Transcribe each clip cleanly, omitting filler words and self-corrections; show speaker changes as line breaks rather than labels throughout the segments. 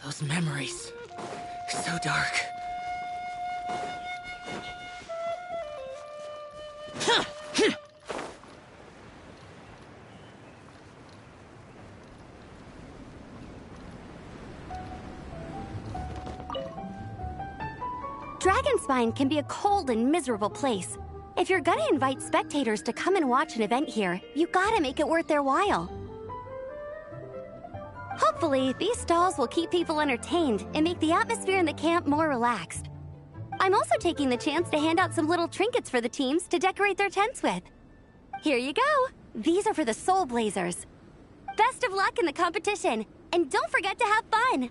Those memories. So dark.
Dragonspine can be a cold and miserable place. If you're gonna invite spectators to come and watch an event here, you gotta make it worth their while. Hopefully, these stalls will keep people entertained and make the atmosphere in the camp more relaxed. I'm also taking the chance to hand out some little trinkets for the teams to decorate their tents with. Here you go. These are for the Soul Blazers. Best of luck in the competition, and don't forget to have fun!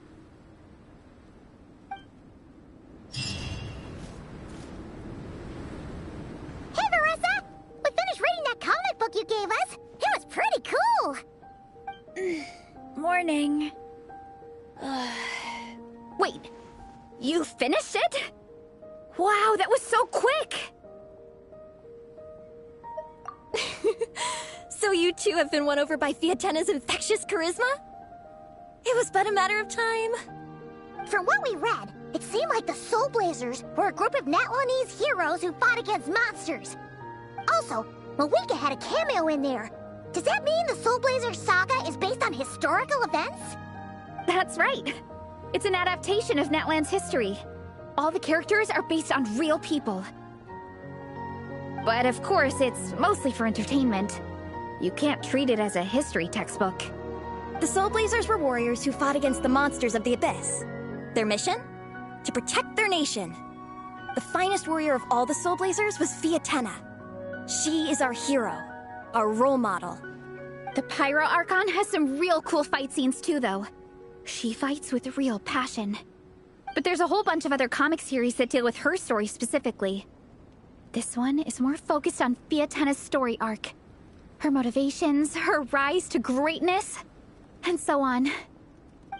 Hey, Marissa! We finished reading that comic book you gave us! It was pretty cool!
Morning.
Wait, you finished it? Wow, that was so quick!
So you two have been won over by Fiatena's infectious charisma? It was but a matter of time.
From what we read, it seemed like the Soul Blazers were a group of Natlanese heroes who fought against monsters. Also, Malika had a cameo in there. Does that mean the Soul Blazer saga is based on historical events?
That's right. It's an adaptation of Natlan's history. All the characters are based on real people. But of course, it's mostly for entertainment. You can't treat it as a history textbook. The Soul Blazers were warriors who fought against the monsters of the Abyss. Their mission? To protect their nation. The finest warrior of all the Soul Blazers was Fiatena. She is our hero, our role model. The Pyro Archon has some real cool fight scenes too, though. She fights with real passion. But there's a whole bunch of other comic series that deal with her story specifically. This one is more focused on Fiatena's story arc. Her motivations, her rise to greatness, and so on.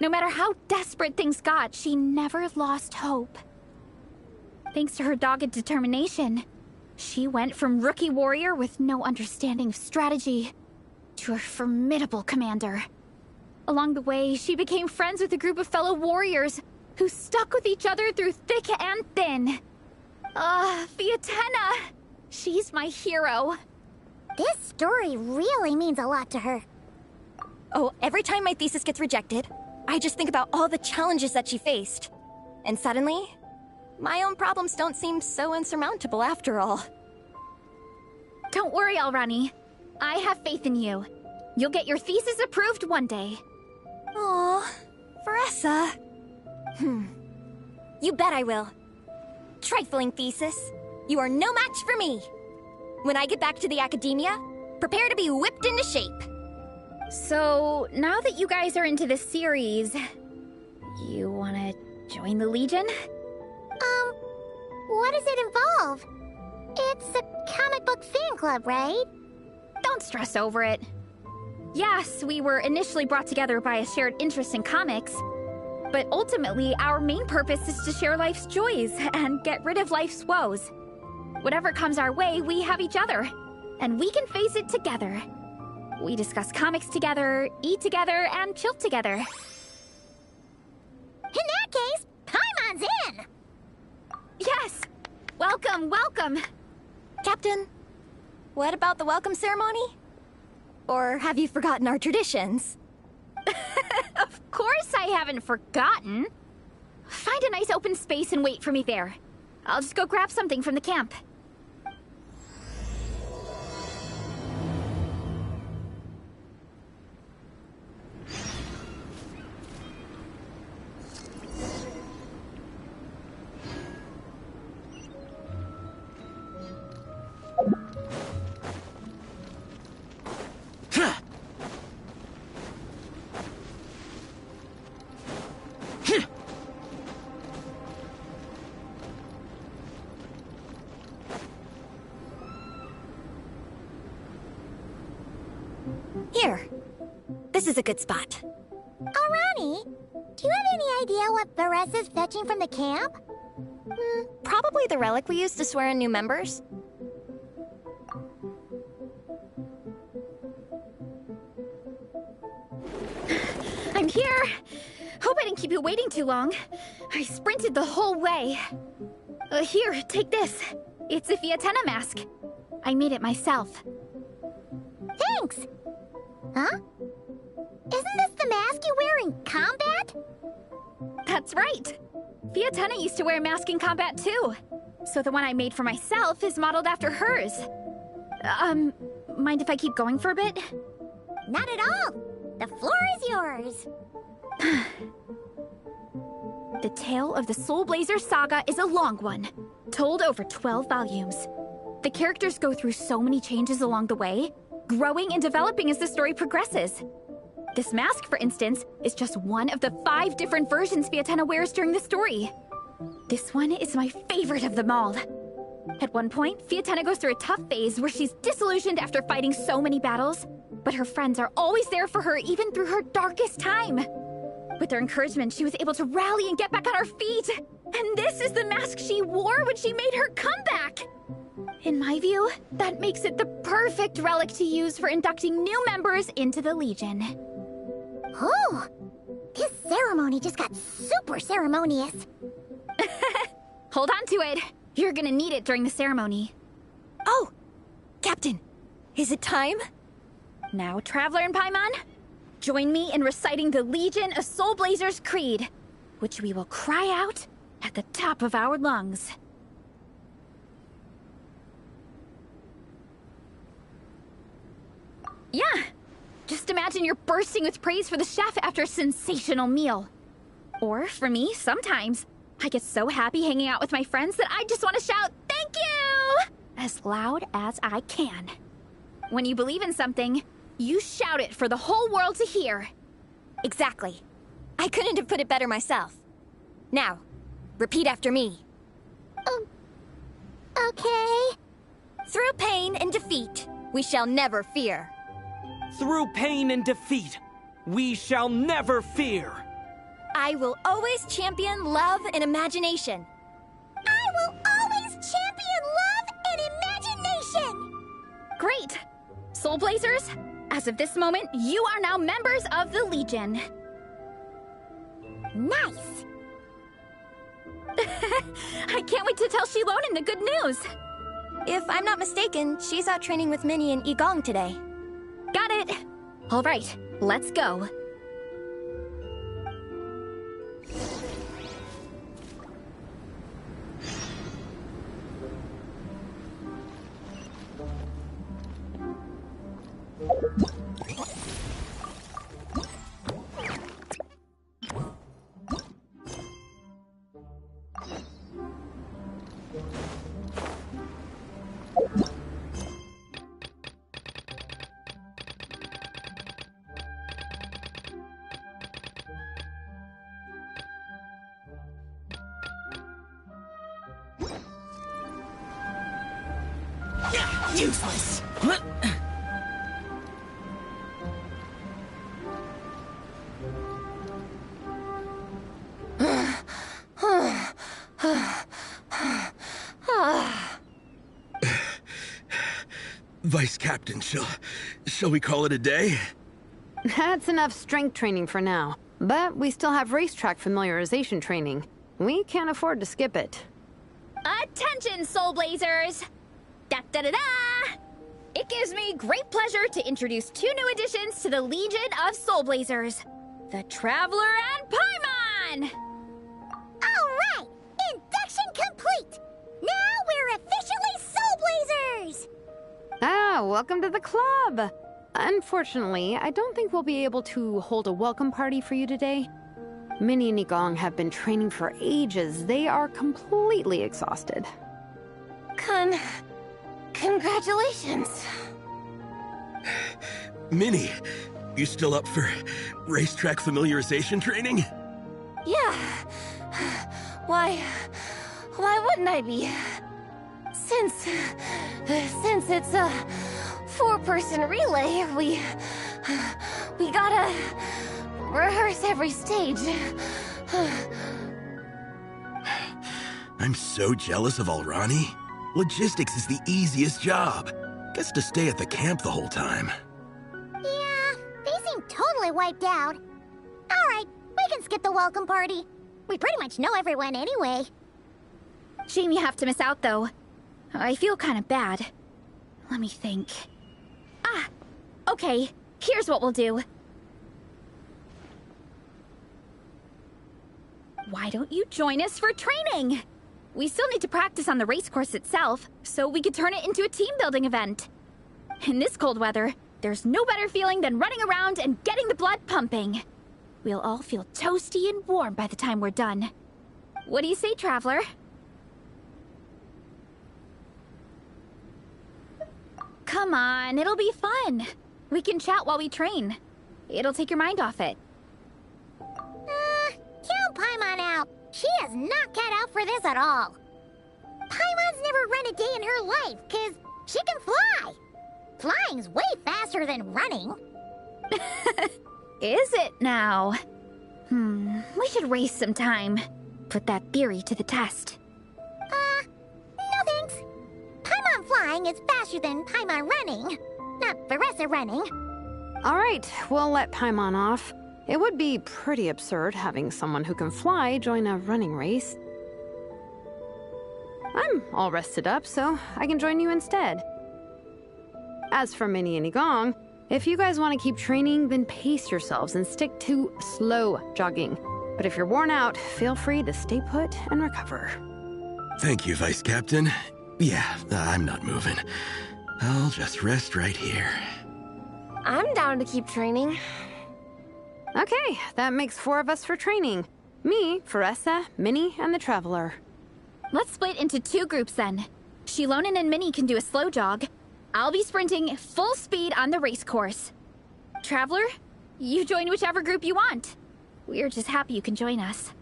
No matter how desperate things got, she never lost hope. Thanks to her dogged determination, she went from rookie warrior with no understanding of strategy to a formidable commander. Along the way, she became friends with a group of fellow warriors who stuck with each other through thick and thin. Fiatena! She's my hero.
This story really means a lot to her.
Oh, every time my thesis gets rejected, I just think about all the challenges that she faced. And suddenly, my own problems don't seem so insurmountable after all. Don't worry, Alrani. I have faith in you. You'll get your thesis approved one day. Aw, Veressa. You bet I will. Trifling thesis. You are no match for me. When I get back to the academia, prepare to be whipped into shape. So, now that you guys are into this series, you wanna join the Legion?
What does it involve? It's a comic book fan club, right?
Don't stress over it. Yes, we were initially brought together by a shared interest in comics, but ultimately our main purpose is to share life's joys and get rid of life's woes. Whatever comes our way, we have each other, and we can face it together. We discuss comics together, eat together, and chill together.
In that case, Paimon's in!
Yes! Welcome, welcome! Captain, what about the welcome ceremony? Or have you forgotten our traditions? Of course I haven't forgotten. Find a nice open space and wait for me there. I'll just go grab something from the camp.
This is a good spot.
Ronnie, do you have any idea what Vares is fetching from the camp?
Probably the relic we used to swear in new members.
I'm here! Hope I didn't keep you waiting too long. I sprinted the whole way. Here, take this. It's a Fiatenna mask. I made it myself.
Thanks! Huh? Isn't this the mask you wear in combat?
That's right! Fiatenna used to wear a mask in combat too. So the one I made for myself is modeled after hers. Mind if I keep going for a bit?
Not at all! The floor is yours!
The tale of the Soul Blazer saga is a long one, told over 12 volumes. The characters go through so many changes along the way, growing and developing as the story progresses. This mask, for instance, is just one of the 5 different versions Fiatenna wears during the story. This one is my favorite of them all. At one point, Fiatenna goes through a tough phase where she's disillusioned after fighting so many battles, but her friends are always there for her even through her darkest time. With their encouragement, she was able to rally and get back on her feet. And this is the mask she wore when she made her comeback. In my view, that makes it the perfect relic to use for inducting new members into the Legion.
Oh! This ceremony just got super ceremonious.
Hold on to it. You're gonna need it during the ceremony.
Oh! Captain, is it time?
Now, Traveler and Paimon, join me in reciting the Legion of Soul Blazers Creed, which we will cry out at the top of our lungs. Yeah, just imagine you're bursting with praise for the chef after a sensational meal. Or, for me, sometimes, I get so happy hanging out with my friends that I just want to shout, "Thank you!" as loud as I can. When you believe in something, you shout it for the whole world to hear.
Exactly. I couldn't have put it better myself. Now, repeat after me.
Okay.
Through pain and defeat, we shall never fear.
Through pain and defeat, we shall never fear.
I will always champion love and imagination.
I will always champion love and imagination!
Great! Soul Blazers, as of this moment, you are now members of the Legion.
Nice!
I can't wait to tell Shilonen the good news.
If I'm not mistaken, she's out training with Minnie and Igong today.
Got it. All right, let's go.
Useless.
Vice Captain, shall we call it a day?
That's enough strength training for now. But we still have racetrack familiarization training. We can't afford to skip it.
Attention, Soul Blazers! Da-da-da-da! It gives me great pleasure to introduce 2 new additions to the Legion of Soul Blazers. The Traveler and Paimon!
Alright! Induction complete! Now we're officially Soul Blazers!
Ah, welcome to the club! Unfortunately, I don't think we'll be able to hold a welcome party for you today. Minnie and Igong have been training for ages. They are completely exhausted.
Congratulations.
Minnie, you still up for racetrack familiarization training?
Yeah. Why wouldn't I be? Since it's a 4-person relay, We gotta rehearse every stage.
I'm so jealous of Alrani. Logistics is the easiest job. Gets to stay at the camp the whole time.
Yeah, they seem totally wiped out. Alright, we can skip the welcome party. We pretty much know everyone anyway.
Shame you have to miss out, though. I feel kind of bad. Let me think. Ah! Okay, here's what we'll do. Why don't you join us for training? We still need to practice on the race course itself, so we could turn it into a team-building event. In this cold weather, there's no better feeling than running around and getting the blood pumping. We'll all feel toasty and warm by the time we're done. What do you say, Traveler? Come on, it'll be fun. We can chat while we train. It'll take your mind off it.
Count Paimon out. She is not cut out for this at all. Paimon's never run a day in her life, 'cause she can fly. Flying's way faster than running.
Is it now? We should race sometime. Put that theory to the test.
No thanks. Paimon flying is faster than Paimon running. Not Veressa running.
All right, we'll let Paimon off. It would be pretty absurd having someone who can fly join a running race. I'm all rested up, so I can join you instead. As for Minnie and Igong, if you guys want to keep training, then pace yourselves and stick to slow jogging. But if you're worn out, feel free to stay put and recover.
Thank you, Vice Captain. Yeah, I'm not moving. I'll just rest right here.
I'm down to keep training.
Okay, that makes 4 of us for training. Me, Veressa, Minnie, and the Traveler.
Let's split into 2 groups then. Shilonen and Minnie can do a slow jog. I'll be sprinting full speed on the race course. Traveler, you join whichever group you want. We're just happy you can join us.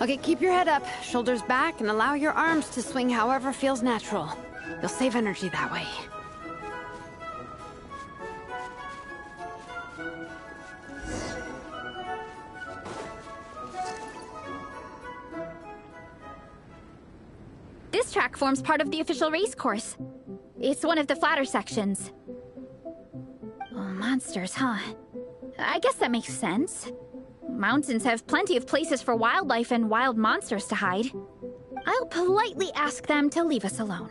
Okay, keep your head up, shoulders back, and allow your arms to swing however feels natural. You'll save energy that way.
This track forms part of the official race course. It's one of the flatter sections. Oh, monsters, huh? I guess that makes sense. Mountains have plenty of places for wildlife and wild monsters to hide. I'll politely ask them to leave us alone.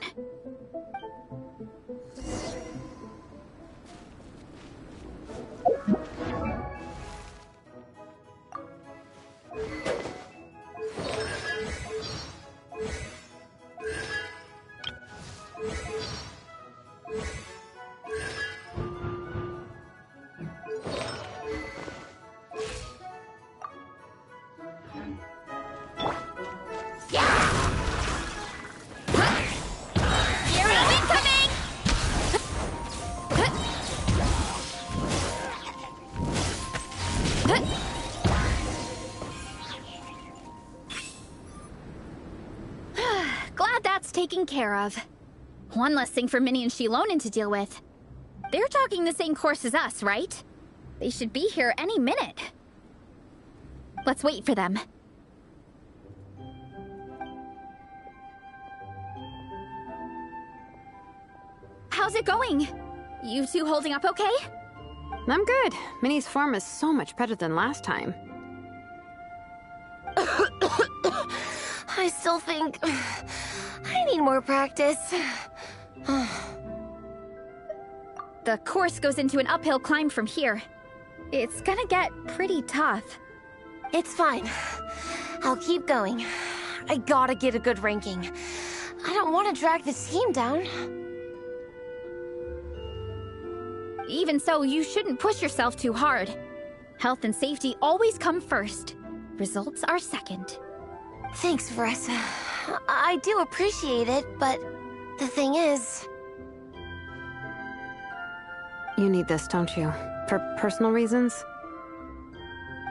Taken care of. One less thing for Minnie and Shilonen to deal with. They're jogging the same course as us, right? They should be here any minute. Let's wait for them. How's it going? You two holding up okay?
I'm good. Minnie's form is so much better than last time.
I still think I need more practice.
The course goes into an uphill climb from here. It's gonna get pretty tough.
It's fine. I'll keep going. I gotta get a good ranking. I don't want to drag this team down.
Even so, you shouldn't push yourself too hard. Health and safety always come first. Results are second.
Thanks, Veressa. I do appreciate it, but the thing is...
You need this, don't you? For personal reasons?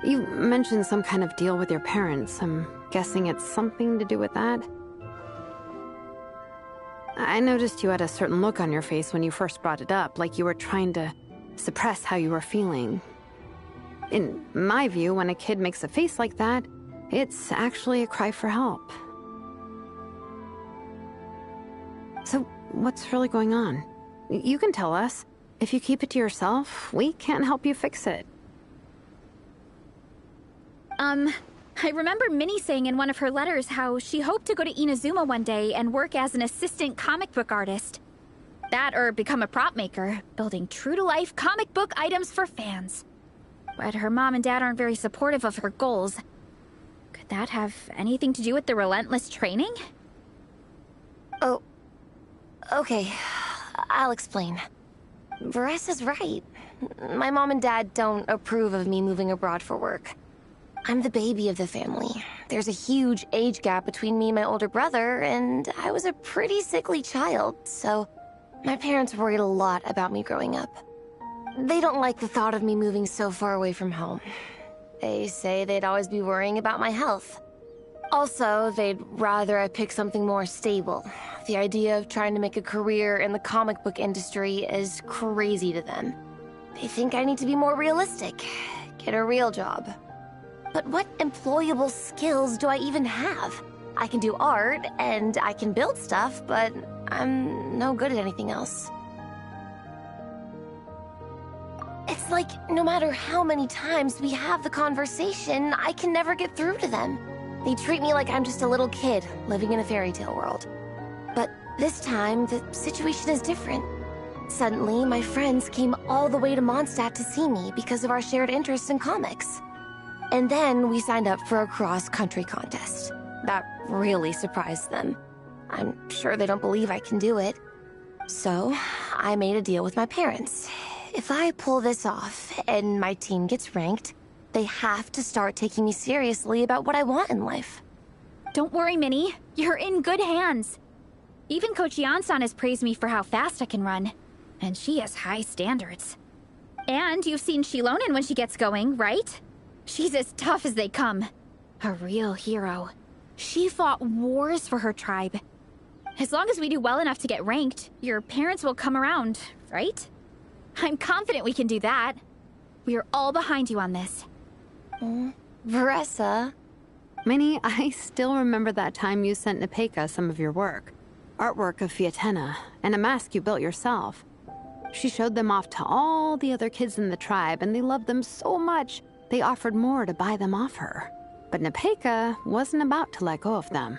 You mentioned some kind of deal with your parents. I'm guessing it's something to do with that? I noticed you had a certain look on your face when you first brought it up, like you were trying to suppress how you were feeling. In my view, when a kid makes a face like that, it's actually a cry for help. So, what's really going on? You can tell us. If you keep it to yourself, we can't help you fix it.
I remember Minnie saying in one of her letters how she hoped to go to Inazuma one day and work as an assistant comic book artist. That or become a prop maker, building true-to-life comic book items for fans. But her mom and dad aren't very supportive of her goals. Could that have anything to do with the relentless training?
Oh, okay. I'll explain. Veressa's right. My mom and dad don't approve of me moving abroad for work. I'm the baby of the family. There's a huge age gap between me and my older brother, and I was a pretty sickly child, so my parents worried a lot about me growing up. They don't like the thought of me moving so far away from home. They say they'd always be worrying about my health. Also, they'd rather I pick something more stable. The idea of trying to make a career in the comic book industry is crazy to them. They think I need to be more realistic, get a real job. But what employable skills do I even have? I can do art, and I can build stuff, but I'm no good at anything else. It's like, no matter how many times we have the conversation, I can never get through to them. They treat me like I'm just a little kid, living in a fairy tale world. But this time, the situation is different. Suddenly, my friends came all the way to Mondstadt to see me because of our shared interest in comics. And then we signed up for a cross-country contest. That really surprised them. I'm sure they don't believe I can do it. So, I made a deal with my parents. If I pull this off and my team gets ranked, they have to start taking me seriously about what I want in life.
Don't worry, Minnie. You're in good hands. Even Coach Yansan has praised me for how fast I can run. And she has high standards. And you've seen Shilonen when she gets going, right? She's as tough as they come. A real hero. She fought wars for her tribe. As long as we do well enough to get ranked, your parents will come around, right? I'm confident we can do that. We are all behind you on this.
Veressa?
Minnie, I still remember that time you sent Nepeka some of your work. Artwork of Fiatena, and a mask you built yourself. She showed them off to all the other kids in the tribe, and they loved them so much, they offered more to buy them off her. But Nepeka wasn't about to let go of them.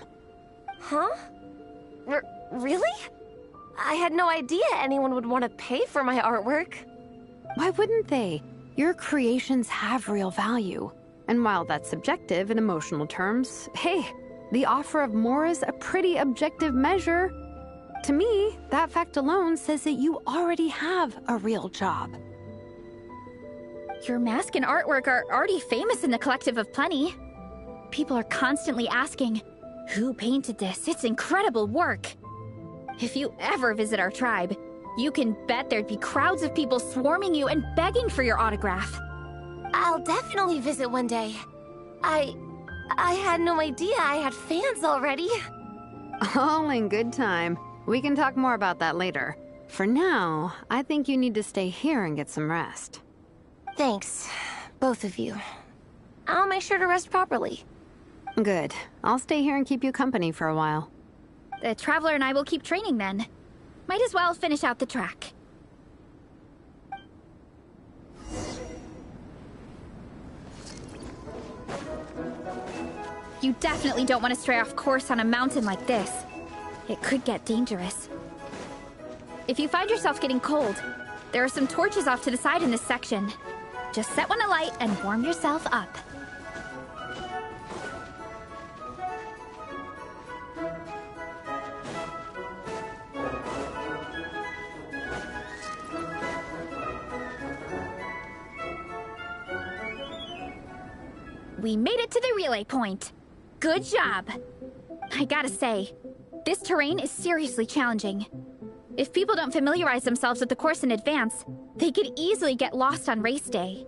Huh? Really? I had no idea anyone would want to pay for my artwork.
Why wouldn't they? Your creations have real value. And while that's subjective in emotional terms, hey, the offer of more is a pretty objective measure. To me, that fact alone says that you already have a real job.
Your mask and artwork are already famous in the Collective of Plenty. People are constantly asking, who painted this? It's incredible work. If you ever visit our tribe, you can bet there'd be crowds of people swarming you and begging for your autograph.
I'll definitely visit one day. I had no idea I had fans already.
All in good time. We can talk more about that later. For now, I think you need to stay here and get some rest.
Thanks, both of you. I'll make sure to rest properly.
Good. I'll stay here and keep you company for a while.
The Traveler and I will keep training then. Might as well finish out the track. You definitely don't want to stray off course on a mountain like this. It could get dangerous. If you find yourself getting cold, there are some torches off to the side in this section. Just set one alight and warm yourself up. We made it to the relay point. Good job! I gotta say, this terrain is seriously challenging. If people don't familiarize themselves with the course in advance, they could easily get lost on race day.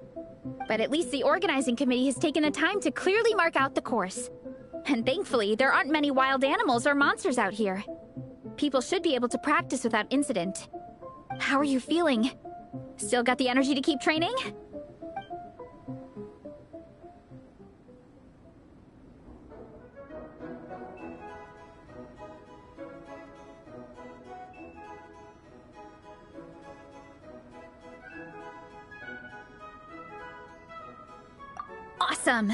But at least the organizing committee has taken the time to clearly mark out the course. And thankfully, there aren't many wild animals or monsters out here. People should be able to practice without incident. How are you feeling? Still got the energy to keep training? Awesome!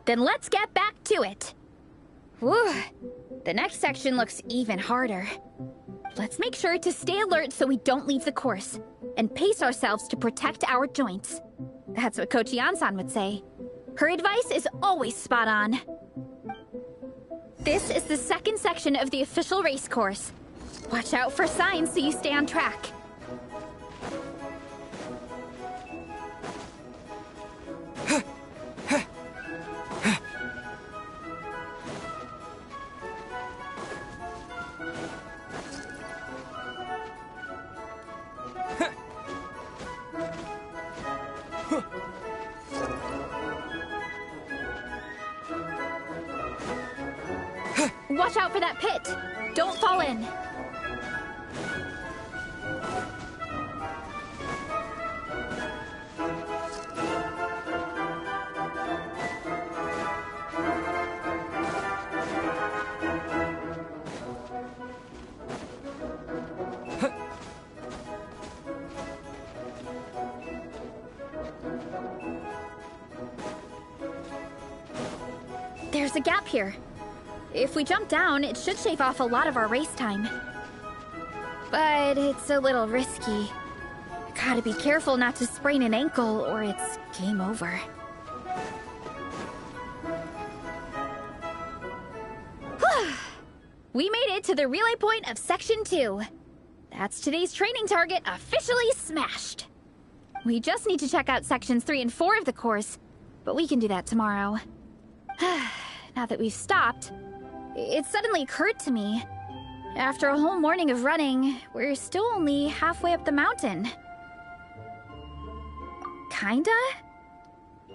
Then let's get back to it! Whew! The next section looks even harder. Let's make sure to stay alert so we don't leave the course, and pace ourselves to protect our joints. That's what Coach Yansan would say. Her advice is always spot on. This is the second section of the official race course. Watch out for signs so you stay on track. Watch out for that pit! Don't fall in! There's a gap here. If we jump down, it should shave off a lot of our race time. But it's a little risky. Gotta be careful not to sprain an ankle or it's game over. We made it to the relay point of Section 2. That's today's training target officially smashed. We just need to check out Sections 3 and 4 of the course, but we can do that tomorrow. Now that we've stopped, it suddenly occurred to me. After a whole morning of running, we're still only halfway up the mountain. Kinda?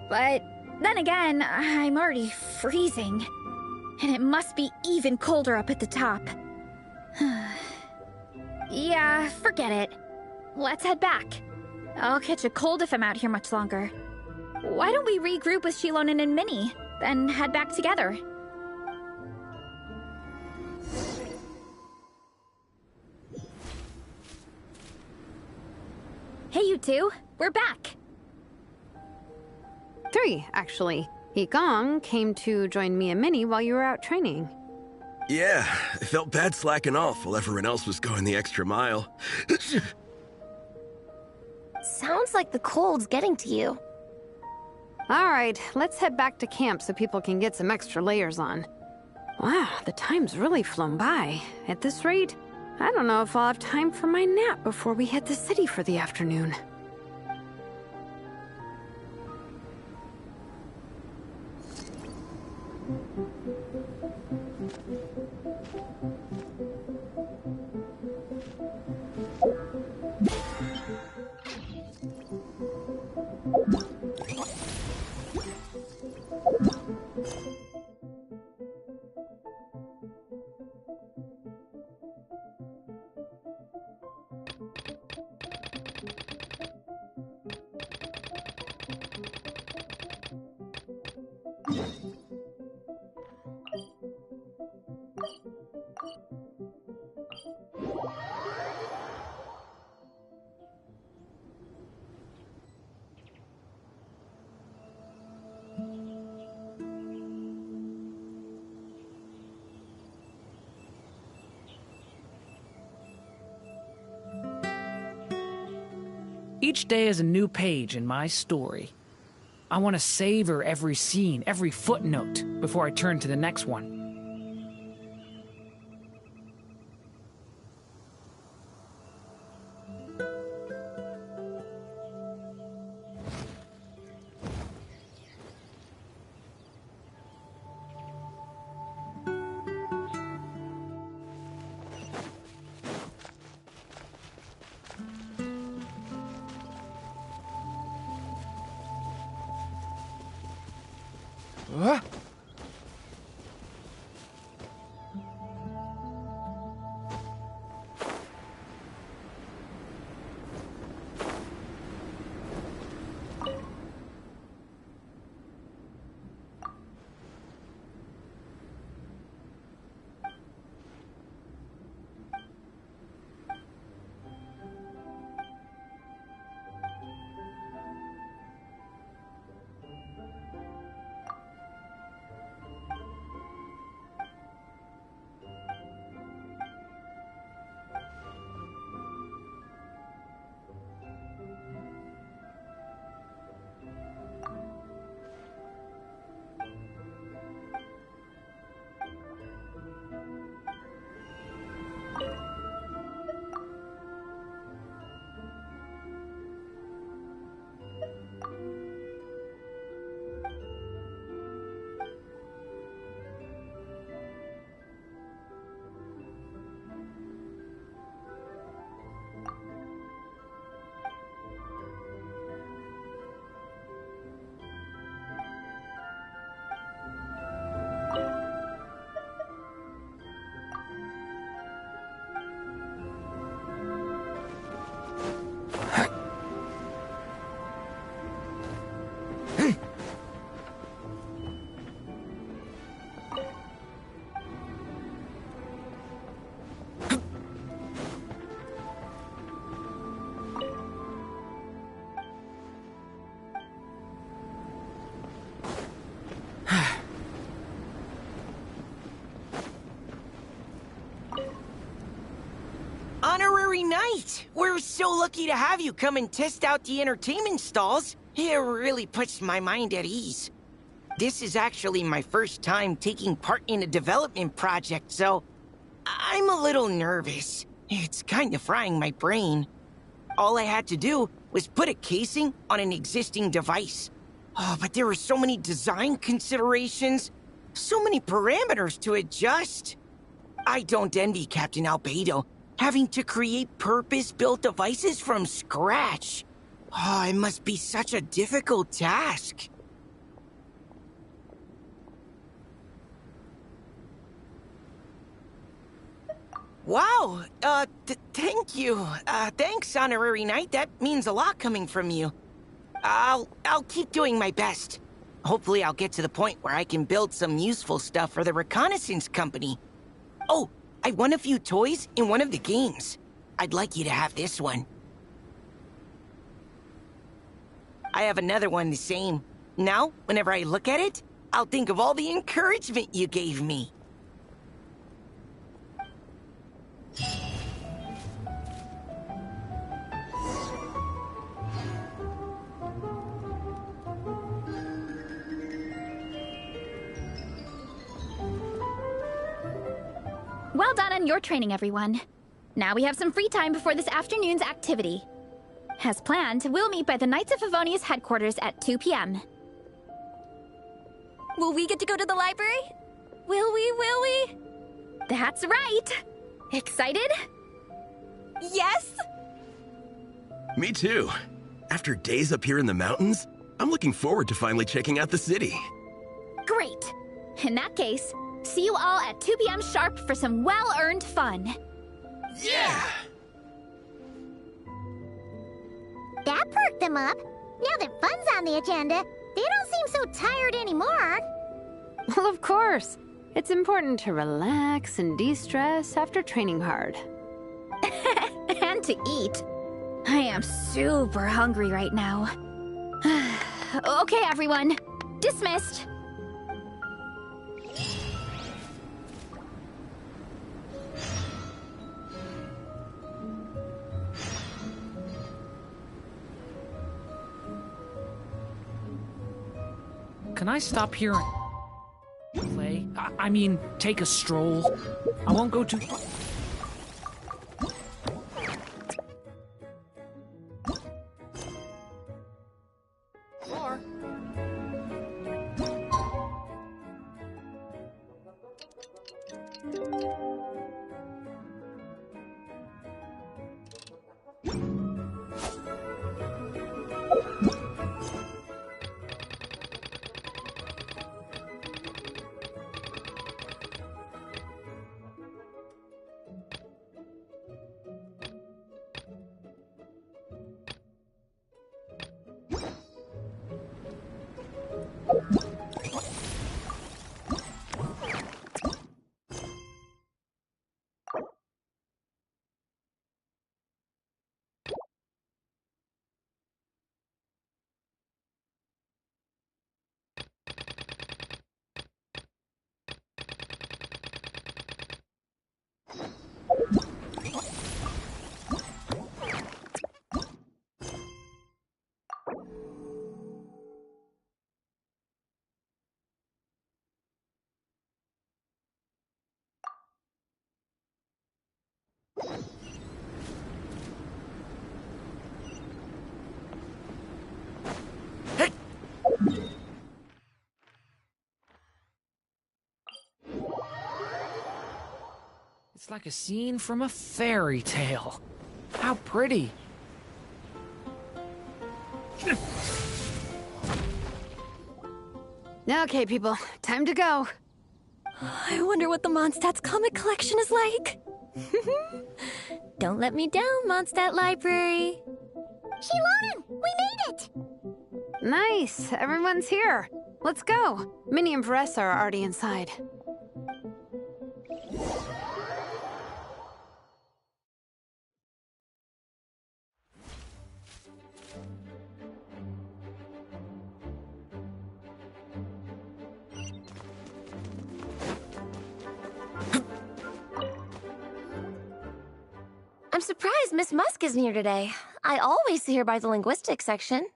But then again, I'm already freezing. And it must be even colder up at the top. Yeah, forget it. Let's head back. I'll catch a cold if I'm out here much longer. Why don't we regroup with Shilonen and Minnie, then head back together? Hey, you two. We're back.
3, actually. Igong came to join me and Minnie while you were out training.
Yeah, I felt bad slacking off while everyone else was going the extra mile.
Sounds like the cold's getting to you.
All right, let's head back to camp so people can get some extra layers on. Wow, the time's really flown by. At this rate, I don't know if I'll have time for my nap before we hit the city for the afternoon.
Each day is a new page in my story. I want to savor every scene, every footnote, before I turn to the next one.
Honorary Knight! We're so lucky to have you come and test out the entertainment stalls. It really puts my mind at ease. This is actually my first time taking part in a development project, so I'm a little nervous. It's kind of frying my brain. All I had to do was put a casing on an existing device. Oh, but there were so many design considerations, so many parameters to adjust. I don't envy Captain Albedo, having to create purpose-built devices from scratch. Oh, it must be such a difficult task. Wow, thank you. Thanks, Honorary Knight. That means a lot coming from you. I'll keep doing my best. Hopefully I'll get to the point where I can build some useful stuff for the reconnaissance company. Oh, I won a few toys in one of the games. I'd like you to have this one. I have another one the same. Now, whenever I look at it, I'll think of all the encouragement you gave me.
Well done on your training, everyone. Now we have some free time before this afternoon's activity. As planned, we'll meet by the Knights of Favonia's headquarters at 2 p.m.
Will we get to go to the library? Will we?
That's right! Excited?
Yes!
Me too. After days up here in the mountains, I'm looking forward to finally checking out the city.
Great! In that case, see you all at 2 p.m. sharp for some well-earned fun.
Yeah!
That perked them up. Now that fun's on the agenda, they don't seem so tired anymore.
Well, of course. It's important to relax and de-stress after training hard.
And to eat. I am super hungry right now. Okay, everyone. Dismissed.
Can I stop here and play? I mean, take a stroll. I won't go too far. It's like a scene from a fairy tale. How pretty.
Okay, people, time to go.
I wonder what the Mondstadt's comic collection is like. Don't let me down, Mondstadt Library.
Shilonen, we made it!
Nice, everyone's here. Let's go. Minnie and Varessa are already inside.
I'm surprised Miss Musk isn't here today. I always see her by the linguistics section.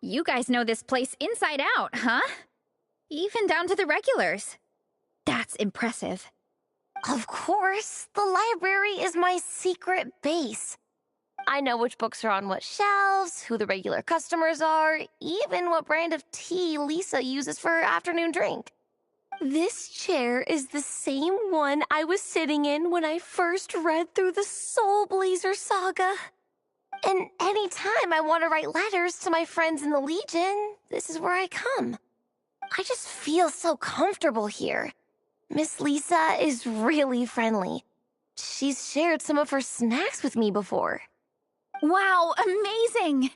You guys know this place inside out, huh? Even down to the regulars. That's impressive.
Of course, the library is my secret base. I know which books are on what shelves, who the regular customers are, even what brand of tea Lisa uses for her afternoon drink. This chair is the same one I was sitting in when I first read through the Soul Blazer saga. And anytime I want to write letters to my friends in the Legion, this is where I come. I just feel so comfortable here. Miss Lisa is really friendly. She's shared some of her snacks with me before.
Wow, amazing!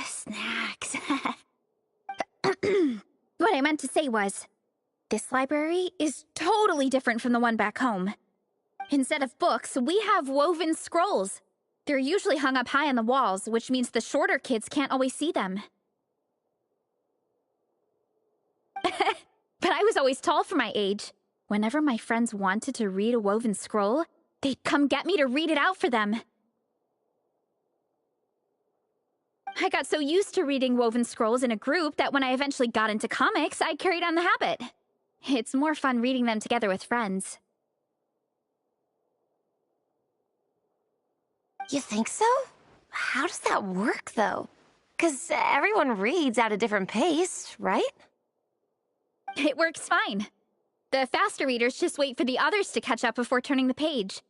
Snacks. What I meant to say was, this library is totally different from the one back home. Instead of books, we have woven scrolls. They're usually hung up high on the walls, which means the shorter kids can't always see them. But I was always tall for my age. Whenever my friends wanted to read a woven scroll, they'd come get me to read it out for them. I got so used to reading woven scrolls in a group that when I eventually got into comics, I carried on the habit. It's more fun reading them together with friends.
You think so? How does that work, though? 'Cause everyone reads at a different pace, right?
It works fine. The faster readers just wait for the others to catch up before turning the page.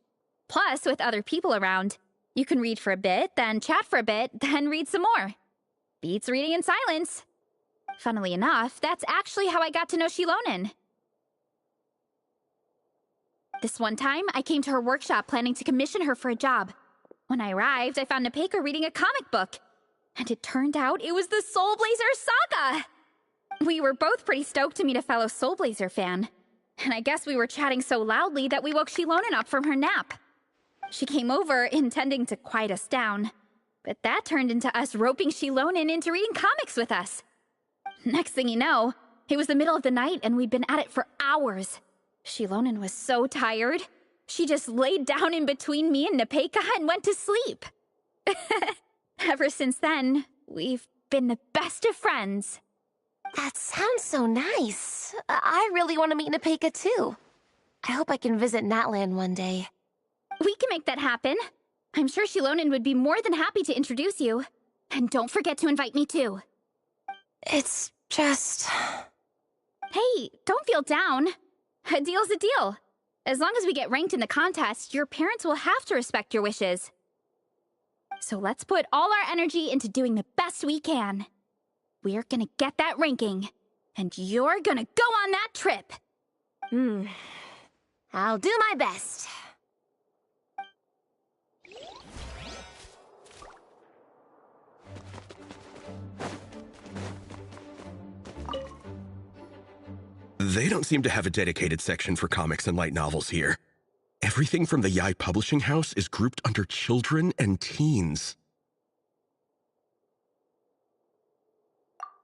Plus, with other people around, you can read for a bit, then chat for a bit, then read some more. Beats reading in silence. Funnily enough, that's actually how I got to know Shilonen. This one time, I came to her workshop planning to commission her for a job. When I arrived, I found Nepeka reading a comic book. And it turned out it was the Soul Blazer saga! We were both pretty stoked to meet a fellow Soul Blazer fan. And I guess we were chatting so loudly that we woke Shilonen up from her nap. She came over, intending to quiet us down. But that turned into us roping Shilonen into reading comics with us. Next thing you know, it was the middle of the night and we'd been at it for hours. Shilonen was so tired. She just laid down in between me and Nepeka and went to sleep. Ever since then, we've been the best of friends.
That sounds so nice. I really want to meet Nepeka too. I hope I can visit Natlan one day.
We can make that happen. I'm sure Shilonen would be more than happy to introduce you. And don't forget to invite me too.
It's just...
Hey, don't feel down. A deal's a deal. As long as we get ranked in the contest, your parents will have to respect your wishes. So let's put all our energy into doing the best we can. We're gonna get that ranking, and you're gonna go on that trip.
I'll do my best.
They don't seem to have a dedicated section for comics and light novels here. Everything from the Yai Publishing House is grouped under children and teens.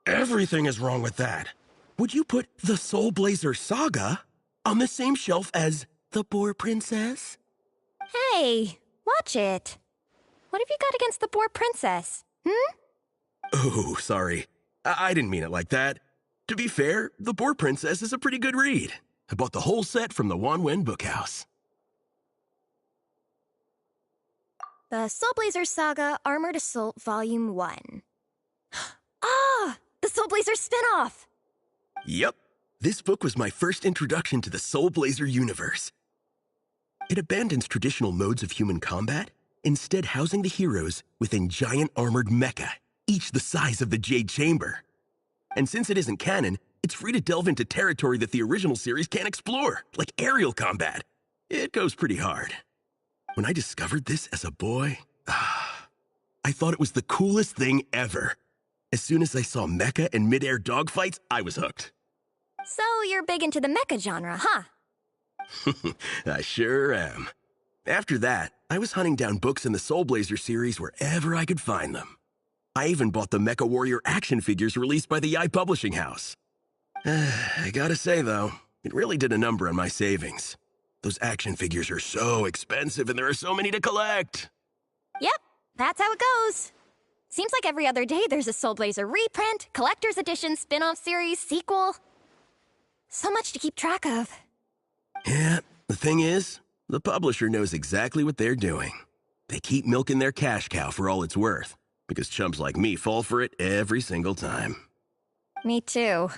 Everything is wrong with that. would you put the Soul Blazer Saga on the same shelf as the Boar Princess?
Hey, watch it. What have you got against the Boar Princess?
Oh, sorry. I didn't mean it like that. To be fair, the Boar Princess is a pretty good read. I bought the whole set from the Wanwen Bookhouse.
The Soul Blazer Saga Armored Assault Volume 1. Ah! The Soul Blazer spin-off!
Yep. This book was my first introduction to the Soul Blazer universe. It abandons traditional modes of human combat, instead housing the heroes within giant armored mecha, each the size of the Jade Chamber. And since it isn't canon, it's free to delve into territory that the original series can't explore, like aerial combat. It goes pretty hard. When I discovered this as a boy, I thought it was the coolest thing ever. As soon as I saw mecha and mid-air dogfights, I was hooked.
So you're big into the mecha genre, huh?
I sure am. After that, I was hunting down books in the Soul Blazer series wherever I could find them. I even bought the Mecha Warrior action figures released by the Yai Publishing House. I gotta say, though, it really did a number on my savings. Those action figures are so expensive and there are so many to collect.
Yep, that's how it goes. Seems like every other day there's a Soul Blazer reprint, collector's edition, spin-off series, sequel. So much to keep track of.
Yeah, the thing is, the publisher knows exactly what they're doing. They keep milking their cash cow for all it's worth, because chumps like me fall for it every single time.
Me too.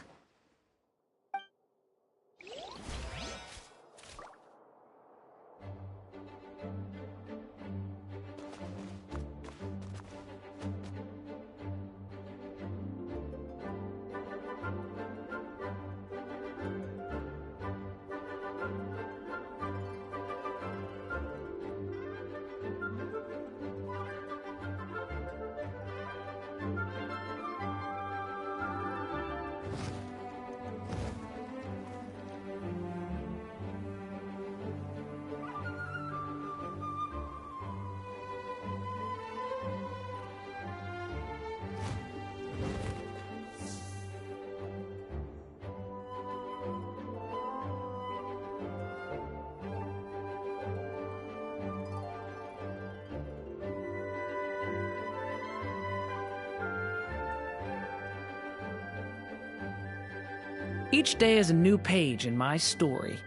Each day is a new page in my story.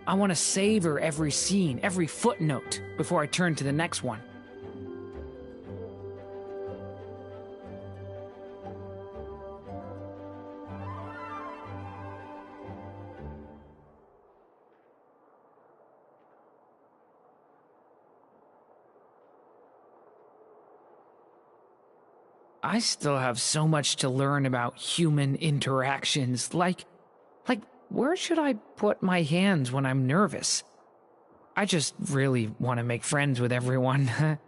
I want to savor every scene, every footnote, before I turn to the next one. I still have so much to learn about human interactions, like, where should I put my hands when I'm nervous? I just really want to make friends with everyone.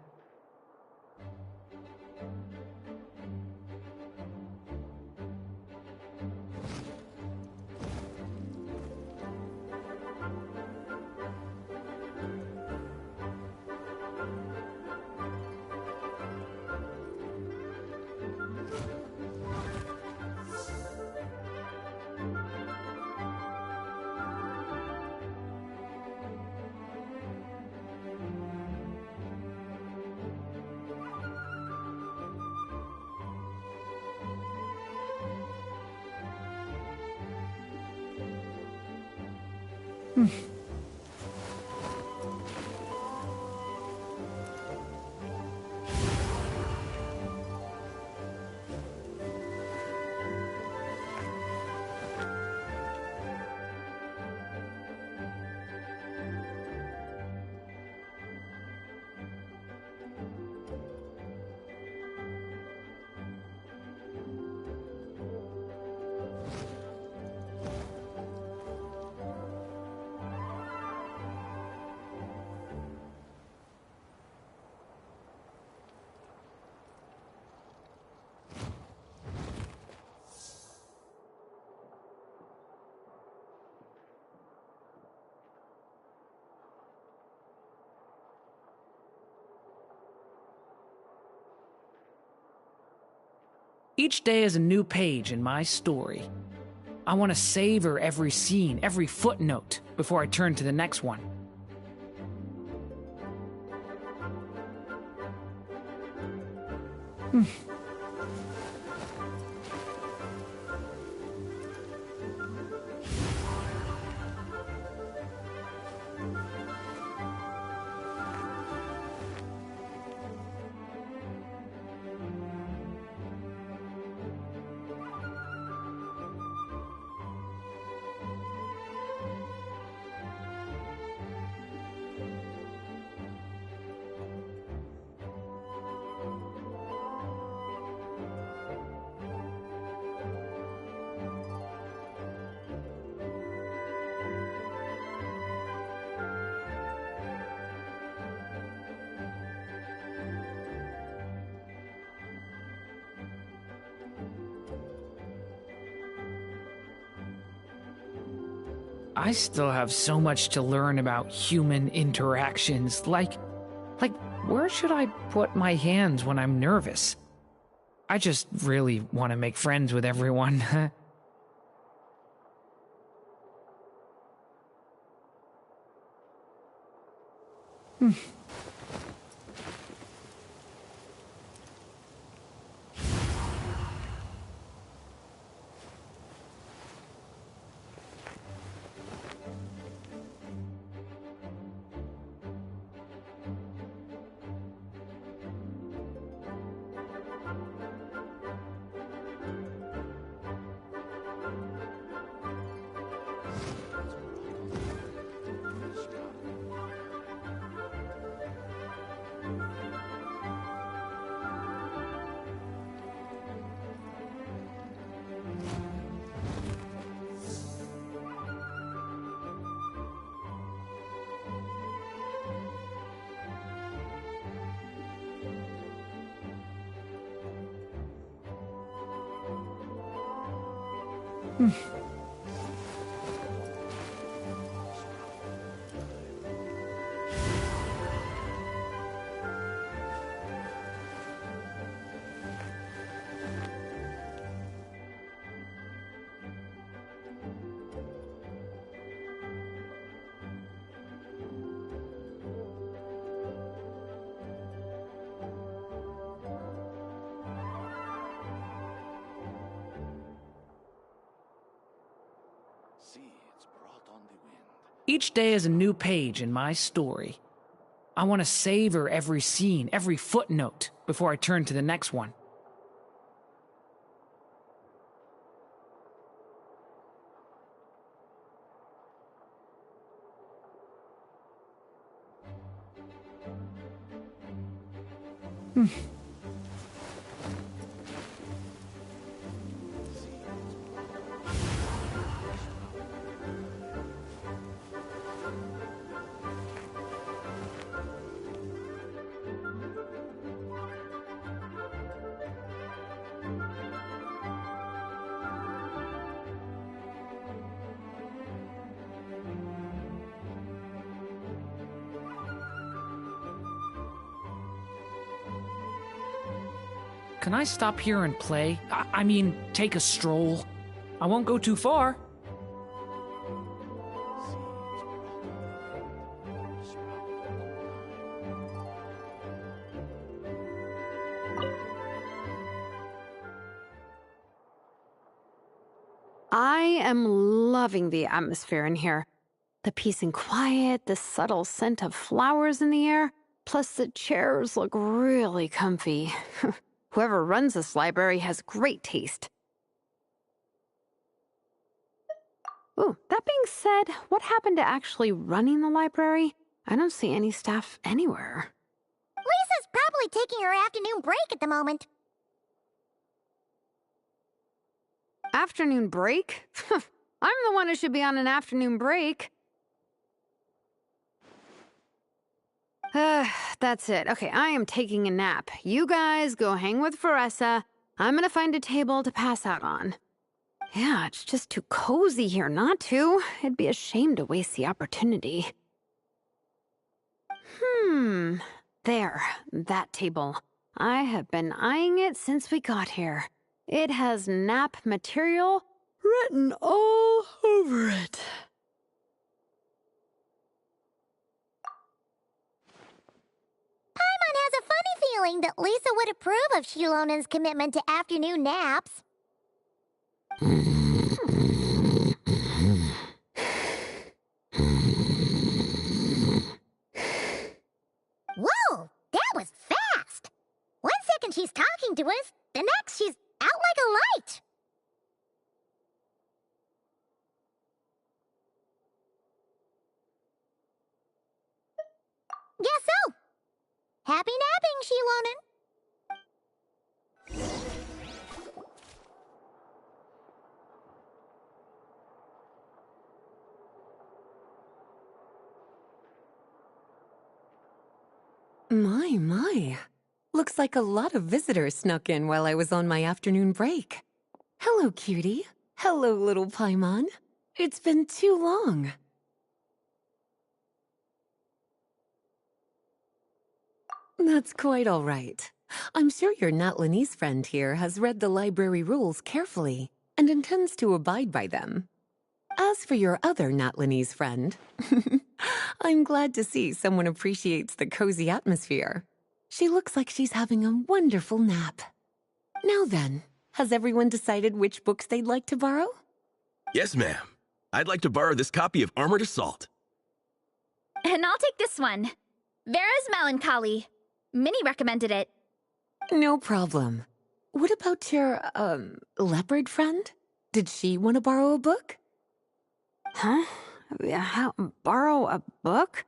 Each day is a new page in my story. I want to savor every scene, every footnote, before I turn to the next one. I still have so much to learn about human interactions, like, where should I put my hands when I'm nervous? I just really want to make friends with everyone. Each day is a new page in my story. I want to savor every scene, every footnote, before I turn to the next one. Can I stop here and play? I mean, take a stroll. I won't go too far.
I am loving the atmosphere in here. The peace and quiet, the subtle scent of flowers in the air, plus the chairs look really comfy. Whoever runs this library has great taste. Ooh, that being said, what happened to actually running the library? I don't see any staff anywhere.
Lisa's probably taking her afternoon break at the moment.
Afternoon break? I'm the one who should be on an afternoon break. That's it. Okay, I am taking a nap. You guys go hang with Veressa. I'm gonna find a table to pass out on. Yeah, it's just too cozy here not to. It'd be a shame to waste the opportunity. There, that table. I have been eyeing it since we got here. It has nap material, written all over it.
Paimon has a funny feeling that Lisa would approve of Shilonen's commitment to afternoon naps. Whoa, that was fast! 1 second she's talking to us, the next she's out like a light. Guess so. Happy napping, Shilonen.
My. Looks like a lot of visitors snuck in while I was on my afternoon break. Hello, cutie. Hello, little Paimon. It's been too long. That's quite all right. I'm sure your Natlanese friend here has read the library rules carefully and intends to abide by them. As for your other Natlanese friend, I'm glad to see someone appreciates the cozy atmosphere. She looks like she's having a wonderful nap. Now then, has everyone decided which books they'd like to borrow?
Yes, ma'am. I'd like to borrow this copy of Armored Assault.
And I'll take this one. Vera's Melancholy. Minnie recommended it.
No problem. What about your, leopard friend? Did she want to borrow a book?
Huh? Borrow a book?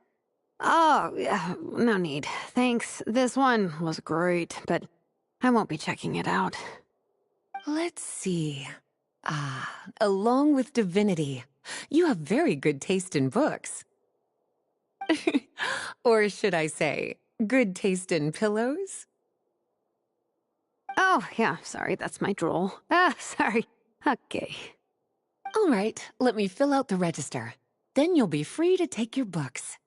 Oh, yeah, no need. Thanks. This one was great, but I won't be checking it out.
Let's see. Along with Divinity, you have very good taste in books. Or should I say, good taste in pillows?
Oh, yeah, sorry, that's my drool. Sorry. Okay.
All right, let me fill out the register. Then you'll be free to take your books.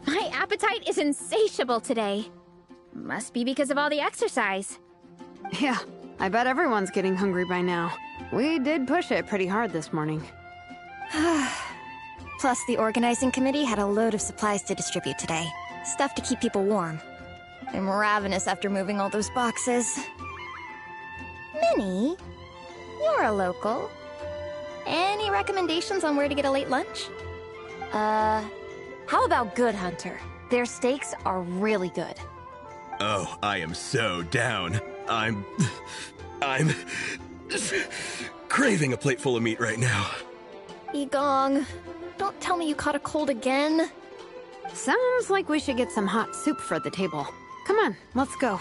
My appetite is insatiable today. Must be because of all the exercise.
Yeah, I bet everyone's getting hungry by now. We did push it pretty hard this morning.
Plus, the organizing committee had a load of supplies to distribute today. Stuff to keep people warm. I'm ravenous after moving all those boxes. Minnie, you're a local. Any recommendations on where to get a late lunch? How about Good Hunter? Their steaks are really good.
Oh, I am so down. I'm craving a plate full of meat right now.
Igong, don't tell me you caught a cold again.
Sounds like we should get some hot soup for the table. Come on, let's go.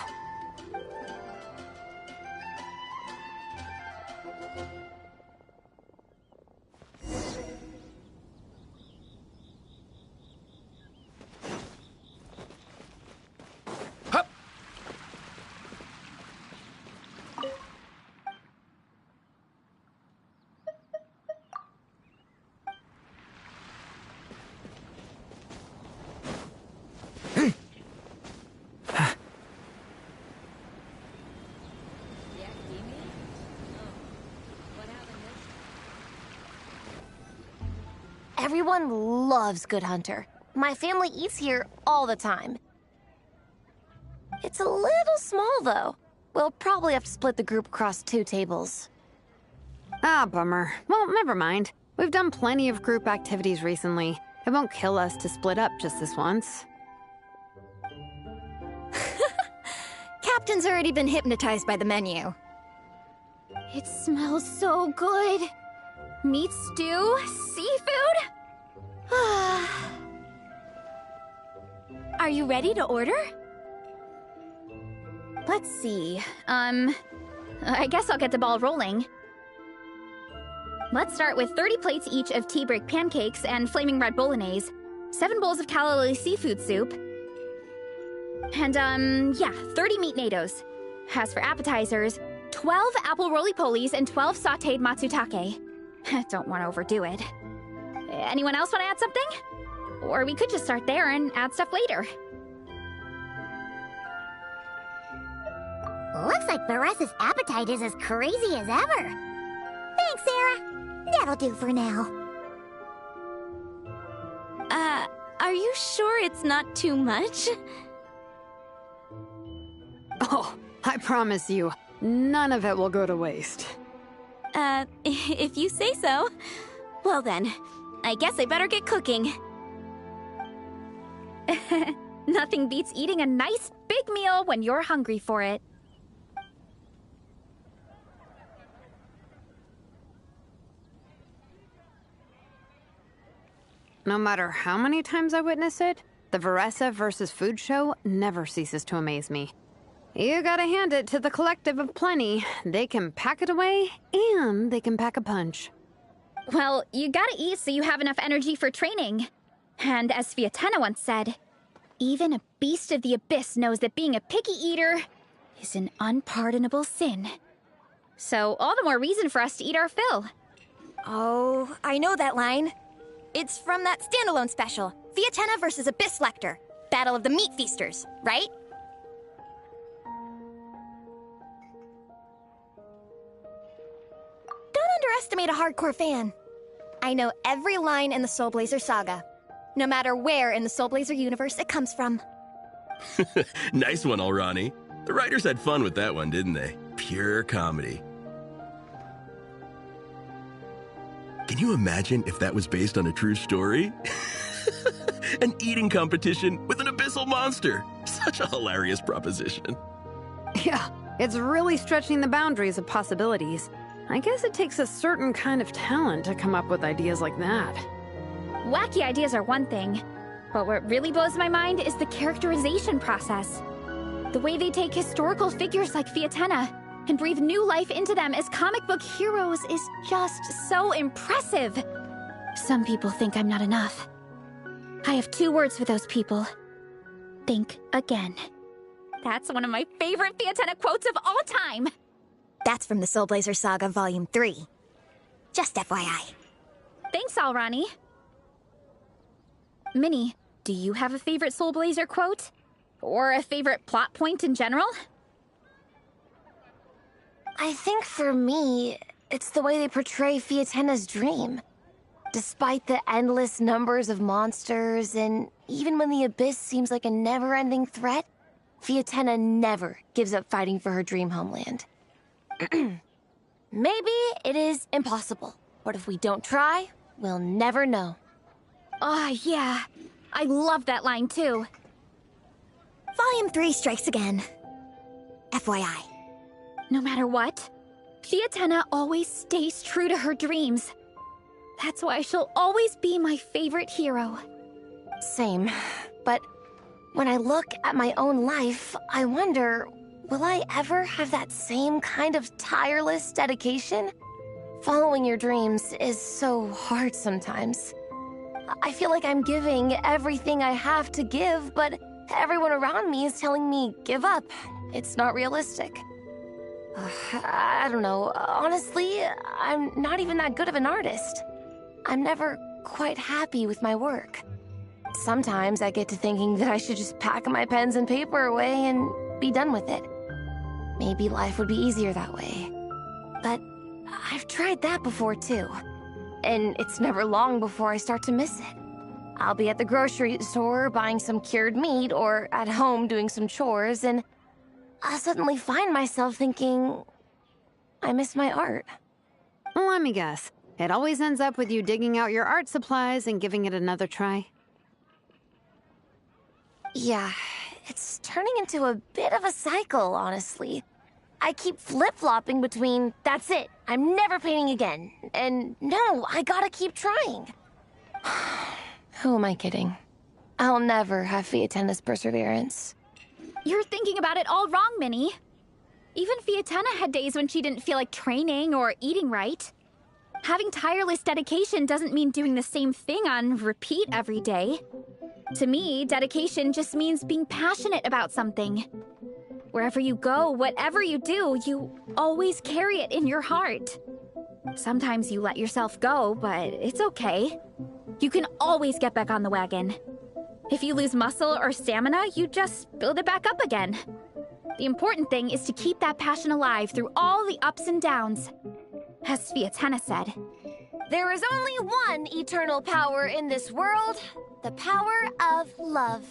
Everyone loves Good Hunter. My family eats here all the time. It's a little small, though. We'll probably have to split the group across 2 tables.
Ah, bummer. Well, never mind. We've done plenty of group activities recently. It won't kill us to split up just this once.
Captain's already been hypnotized by the menu.
It smells so good. Meat stew? Seafood? Are you ready to order? Let's see. I guess I'll get the ball rolling. Let's start with 30 plates each of tea break pancakes and flaming red bolognese, 7 bowls of calla lily seafood soup, and, 30 meat natos. As for appetizers, 12 apple roly-polies and 12 sauteed matsutake. Don't want to overdo it. Anyone else want to add something? Or we could just start there and add stuff later.
Looks like Baressa's appetite is as crazy as ever. Thanks, Sarah. That'll do for now.
Are you sure it's not too much?
Oh, I promise you, none of it will go to waste.
If you say so. Well then, I guess I better get cooking.
Nothing beats eating a nice big meal when you're hungry for it.
No matter how many times I witness it, the Veressa versus Food show never ceases to amaze me. You gotta hand it to the collective of plenty. They can pack it away, and they can pack a punch.
Well, you gotta eat so you have enough energy for training. And as Fiatena once said, even a beast of the abyss knows that being a picky eater is an unpardonable sin. So all the more reason for us to eat our fill.
Oh, I know that line. It's from that standalone special, Fiatena versus Abyss Lecter, Battle of the Meat Feasters, right? Don't underestimate a hardcore fan. I know every line in the Soul Blazer saga, no matter where in the Soul Blazer universe it comes from.
Nice one, Alrani. The writers had fun with that one, didn't they? Pure comedy. Can you imagine if that was based on a true story? An eating competition with an abyssal monster. Such a hilarious proposition.
Yeah, it's really stretching the boundaries of possibilities. I guess it takes a certain kind of talent to come up with ideas like that.
Wacky ideas are one thing, but what really blows my mind is the characterization process. The way they take historical figures like Fiatena and breathe new life into them as comic book heroes is just so impressive. Some people think I'm not enough. I have 2 words for those people. Think again. That's one of my favorite Fiatena quotes of all time.
That's from the Soul Blazer Saga Volume 3. Just FYI.
Thanks, Alrani. Minnie, do you have a favorite Soul Blazer quote? Or a favorite plot point in general?
I think for me, it's the way they portray Fiatena's dream. Despite the endless numbers of monsters, and even when the Abyss seems like a never-ending threat, Fiatena never gives up fighting for her dream homeland. Maybe it is impossible, but if we don't try, we'll never know.
Oh, yeah. I love that line, too.
Volume 3 strikes again. FYI.
No matter what, Fiatena always stays true to her dreams. That's why she'll always be my favorite hero.
Same, but when I look at my own life, I wonder, will I ever have that same kind of tireless dedication? Following your dreams is so hard sometimes. I feel like I'm giving everything I have to give, but everyone around me is telling me, give up. It's not realistic. I don't know. Honestly, I'm not even that good of an artist. I'm never quite happy with my work. Sometimes I get to thinking that I should just pack my pens and paper away and be done with it. Maybe life would be easier that way. But I've tried that before too. And it's never long before I start to miss it. I'll be at the grocery store buying some cured meat or at home doing some chores, and I'll suddenly find myself thinking, I miss my art.
Let me guess. It always ends up with you digging out your art supplies and giving it another try.
Yeah, it's turning into a bit of a cycle, honestly. I keep flip-flopping between, that's it, I'm never painting again, and no, I gotta keep trying. Who am I kidding? I'll never have Fiatena's perseverance.
You're thinking about it all wrong, Minnie. Even Fiatena had days when she didn't feel like training or eating right. Having tireless dedication doesn't mean doing the same thing on repeat every day. To me, dedication just means being passionate about something. Wherever you go, whatever you do, you always carry it in your heart. Sometimes you let yourself go, but it's okay. You can always get back on the wagon. If you lose muscle or stamina, you just build it back up again. The important thing is to keep that passion alive through all the ups and downs. As Fiatena said,
There is only one eternal power in this world, the power of love.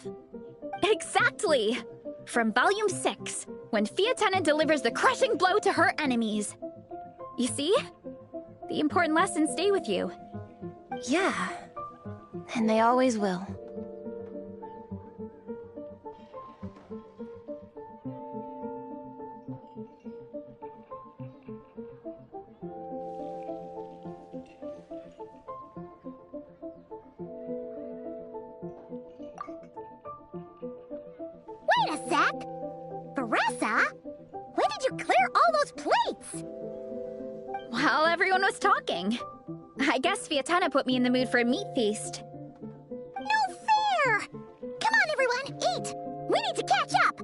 exactly! From Volume 6, when Fiatena delivers the crushing blow to her enemies. You see? The important lessons stay with you.
Yeah, and they always will.
Wait a sec! Veressa? When did you clear all those plates?
While everyone was talking. I guess Fiatena put me in the mood for a meat feast.
No fair! Come on, everyone, eat! We need to catch up!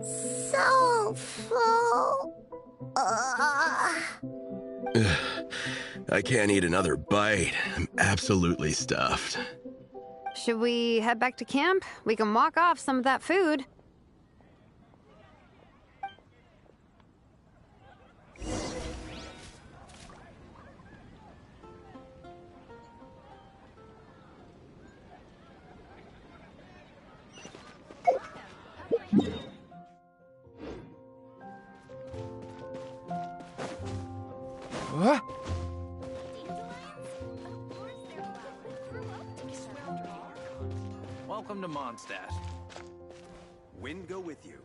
So full.
I can't eat another bite. I'm absolutely stuffed.
Should we head back to camp? We can walk off some of that food.
What?
Welcome to Mondstadt.
Wind go with you.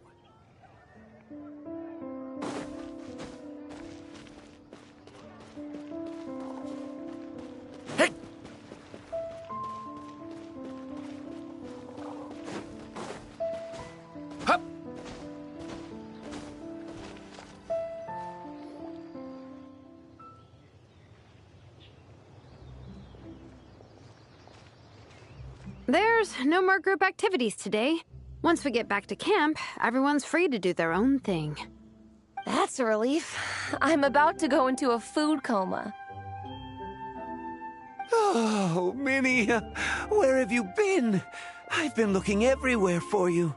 Hey! Hup!
There's no more group activities today. Once we get back to camp, everyone's free to do their own thing.
That's a relief. I'm about to go into a food coma.
Oh, Minnie, where have you been? I've been looking everywhere for you.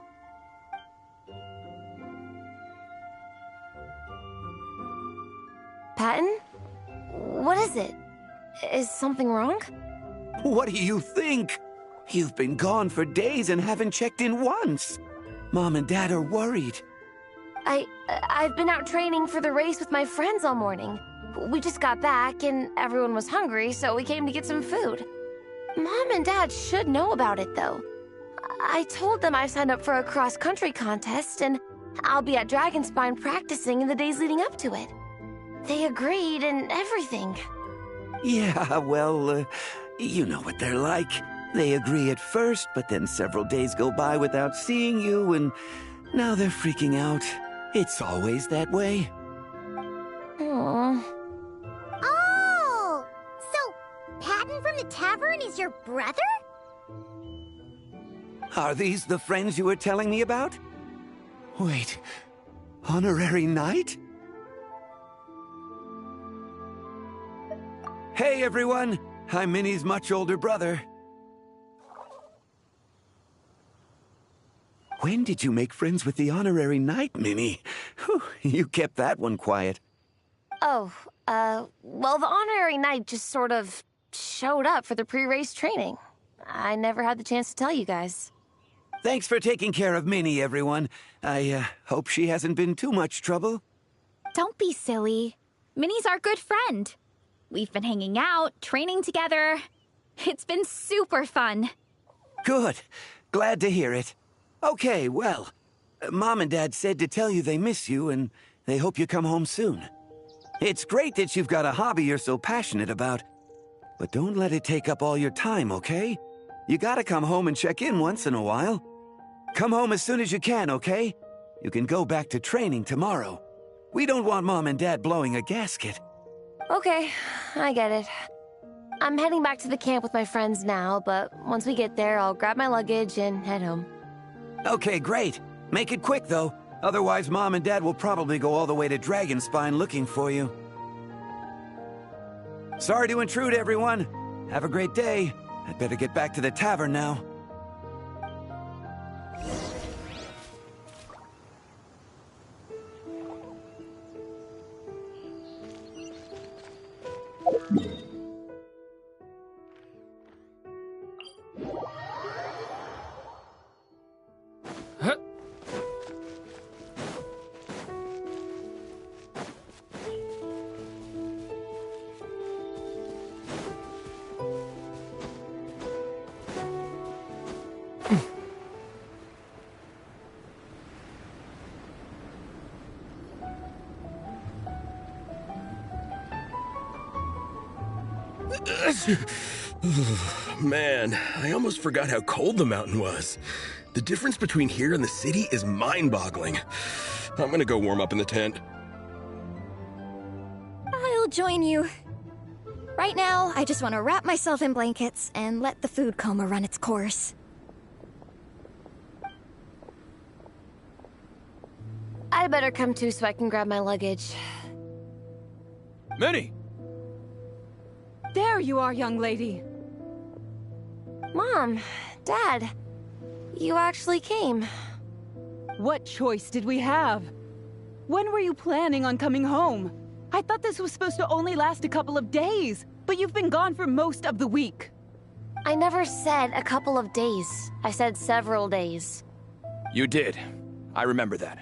Patton? What is it? Is something wrong?
What do you think? You've been gone for days and haven't checked in once. Mom and Dad are worried.
I've been out training for the race with my friends all morning. We just got back and everyone was hungry, so we came to get some food. Mom and Dad should know about it, though. I told them I signed up for a cross-country contest and I'll be at Dragonspine practicing in the days leading up to it. They agreed and everything.
Yeah, well, you know what they're like. They agree at first, but then several days go by without seeing you, and now they're freaking out. It's always that way.
Aww.
Oh! So, Patton from the tavern is your brother?
Are these the friends you were telling me about? Wait, honorary knight? Hey everyone, I'm Minnie's much older brother. When did you make friends with the honorary knight, Minnie? Whew, you kept that one quiet.
Oh, well, the honorary knight just sort of showed up for the pre-race training. I never had the chance to tell you guys.
Thanks for taking care of Minnie, everyone. I hope she hasn't been too much trouble.
Don't be silly. Minnie's our good friend. We've been hanging out, training together. It's been super fun.
Good. Glad to hear it. Okay, well, Mom and Dad said to tell you they miss you and they hope you come home soon. It's great that you've got a hobby you're so passionate about, but don't let it take up all your time, okay? You gotta come home and check in once in a while. Come home as soon as you can, okay? You can go back to training tomorrow. We don't want Mom and Dad blowing a gasket.
Okay, I get it. I'm heading back to the camp with my friends now, but once we get there, I'll grab my luggage and head home.
Okay, great. Make it quick, though. Otherwise, Mom and Dad will probably go all the way to Dragonspine looking for you. Sorry to intrude, everyone. Have a great day. I'd better get back to the tavern now.
Man, I almost forgot how cold the mountain was. The difference between here and the city is mind-boggling. I'm gonna go warm up in the tent.
I'll join you. Right now, I just want to wrap myself in blankets and let the food coma run its course.
I better come too so I can grab my luggage.
Minnie!
There you are, young lady.
Mom, Dad, you actually came.
What choice did we have? When were you planning on coming home? I thought this was supposed to only last a couple of days, but you've been gone for most of the week.
I never said a couple of days. I said several days.
You did. I remember that.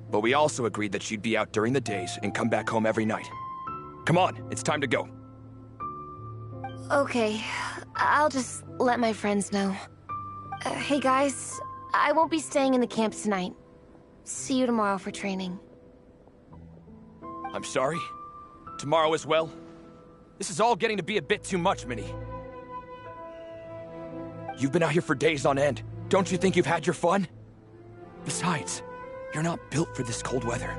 But we also agreed that she'd be out during the days and come back home every night. Come on, it's time to go.
Okay, I'll just let my friends know. Hey guys, I won't be staying in the camp tonight. See you tomorrow for training.
I'm sorry. Tomorrow as well. This is all getting to be a bit too much, Minnie. You've been out here for days on end. Don't you think you've had your fun? Besides, you're not built for this cold weather.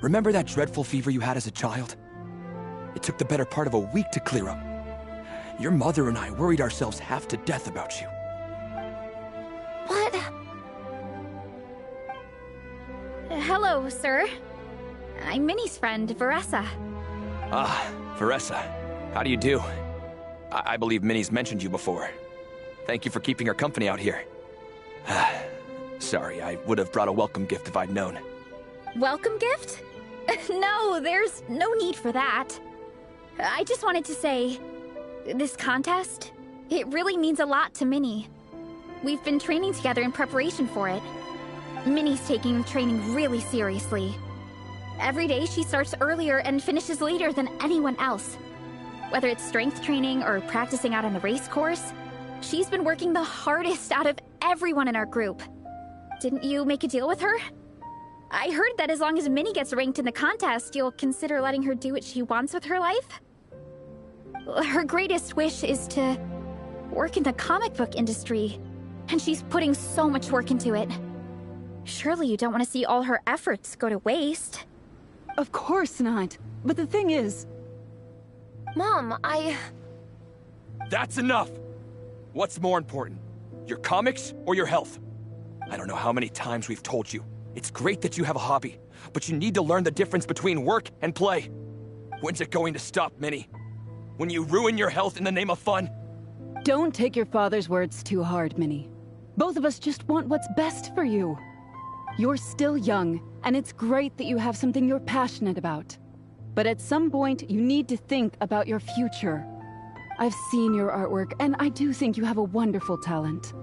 Remember that dreadful fever you had as a child? It took the better part of a week to clear up. Your mother and I worried ourselves half to death about you.
What?
Hello, sir. I'm Minnie's friend, Veressa.
Ah, Veressa. How do you do? I believe Minnie's mentioned you before. Thank you for keeping her company out here. Sorry, I would have brought a welcome gift if I'd known.
Welcome gift? No, there's no need for that. I just wanted to say, this contest, it really means a lot to Minnie. We've been training together in preparation for it. Minnie's taking the training really seriously. Every day she starts earlier and finishes later than anyone else. Whether it's strength training or practicing out on the race course, she's been working the hardest out of everyone in our group. Didn't you make a deal with her? I heard that as long as Minnie gets ranked in the contest, you'll consider letting her do what she wants with her life? Her greatest wish is to work in the comic book industry, and she's putting so much work into it. Surely you don't want to see all her efforts go to waste.
Of course not. But the thing is...
Mom,
That's enough! What's more important? Your comics or your health? I don't know how many times we've told you. It's great that you have a hobby, but you need to learn the difference between work and play. When's it going to stop, Minnie? When you ruin your health in the name of fun?
Don't take your father's words too hard, Minnie. Both of us just want what's best for you. You're still young, and it's great that you have something you're passionate about. But at some point, you need to think about your future. I've seen your artwork, and I do think you have a wonderful talent.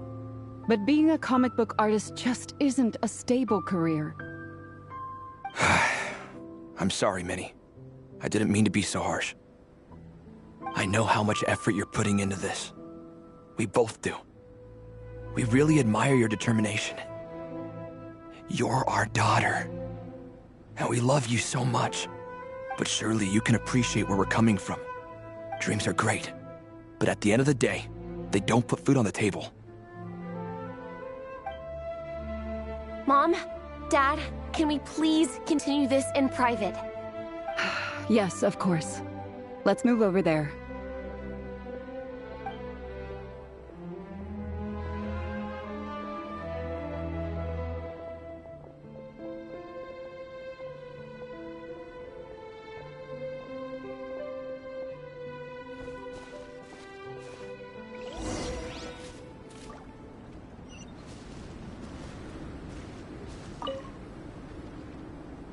But being a comic book artist just isn't a stable career.
I'm sorry, Minnie. I didn't mean to be so harsh. I know how much effort you're putting into this. We both do. We really admire your determination. You're our daughter. And we love you so much. But surely you can appreciate where we're coming from. Dreams are great. But at the end of the day, they don't put food on the table.
Mom, Dad, can we please continue this in private?
Yes, of course. Let's move over there.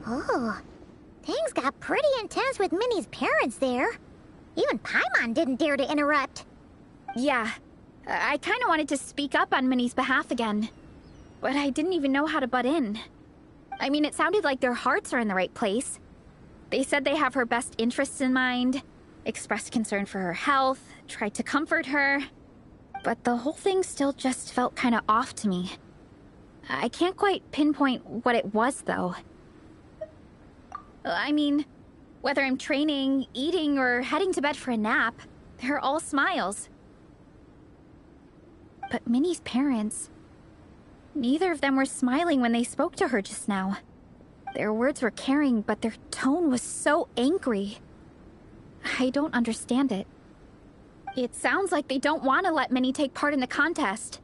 Oh, things got pretty intense with Minnie's parents there. Even Paimon didn't dare to interrupt.
Yeah, I kind of wanted to speak up on Minnie's behalf again, but I didn't even know how to butt in. I mean, it sounded like their hearts are in the right place. They said they have her best interests in mind, expressed concern for her health, tried to comfort her, but the whole thing still just felt kind of off to me. I can't quite pinpoint what it was, though. I mean, whether I'm training, eating, or heading to bed for a nap, they're all smiles. But Minnie's parents, neither of them were smiling when they spoke to her just now. Their words were caring, but their tone was so angry. I don't understand it. It sounds like they don't want to let Minnie take part in the contest.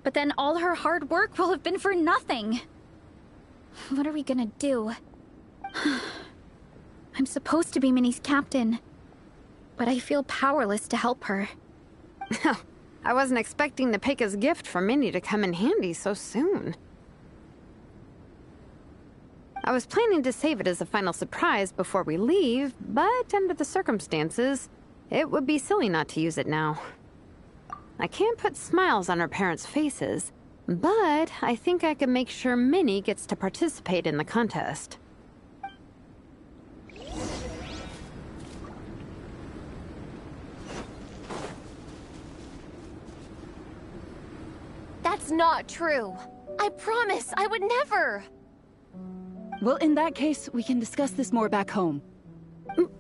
But then all her hard work will have been for nothing. What are we gonna do? I'm supposed to be Minnie's captain, but I feel powerless to help her.
I wasn't expecting Nepeka's gift for Minnie to come in handy so soon. I was planning to save it as a final surprise before we leave, but under the circumstances, it would be silly not to use it now. I can't put smiles on her parents' faces, but I think I can make sure Minnie gets to participate in the contest.
That's not true. I promise, I would never.
Well, in that case, we can discuss this more back home.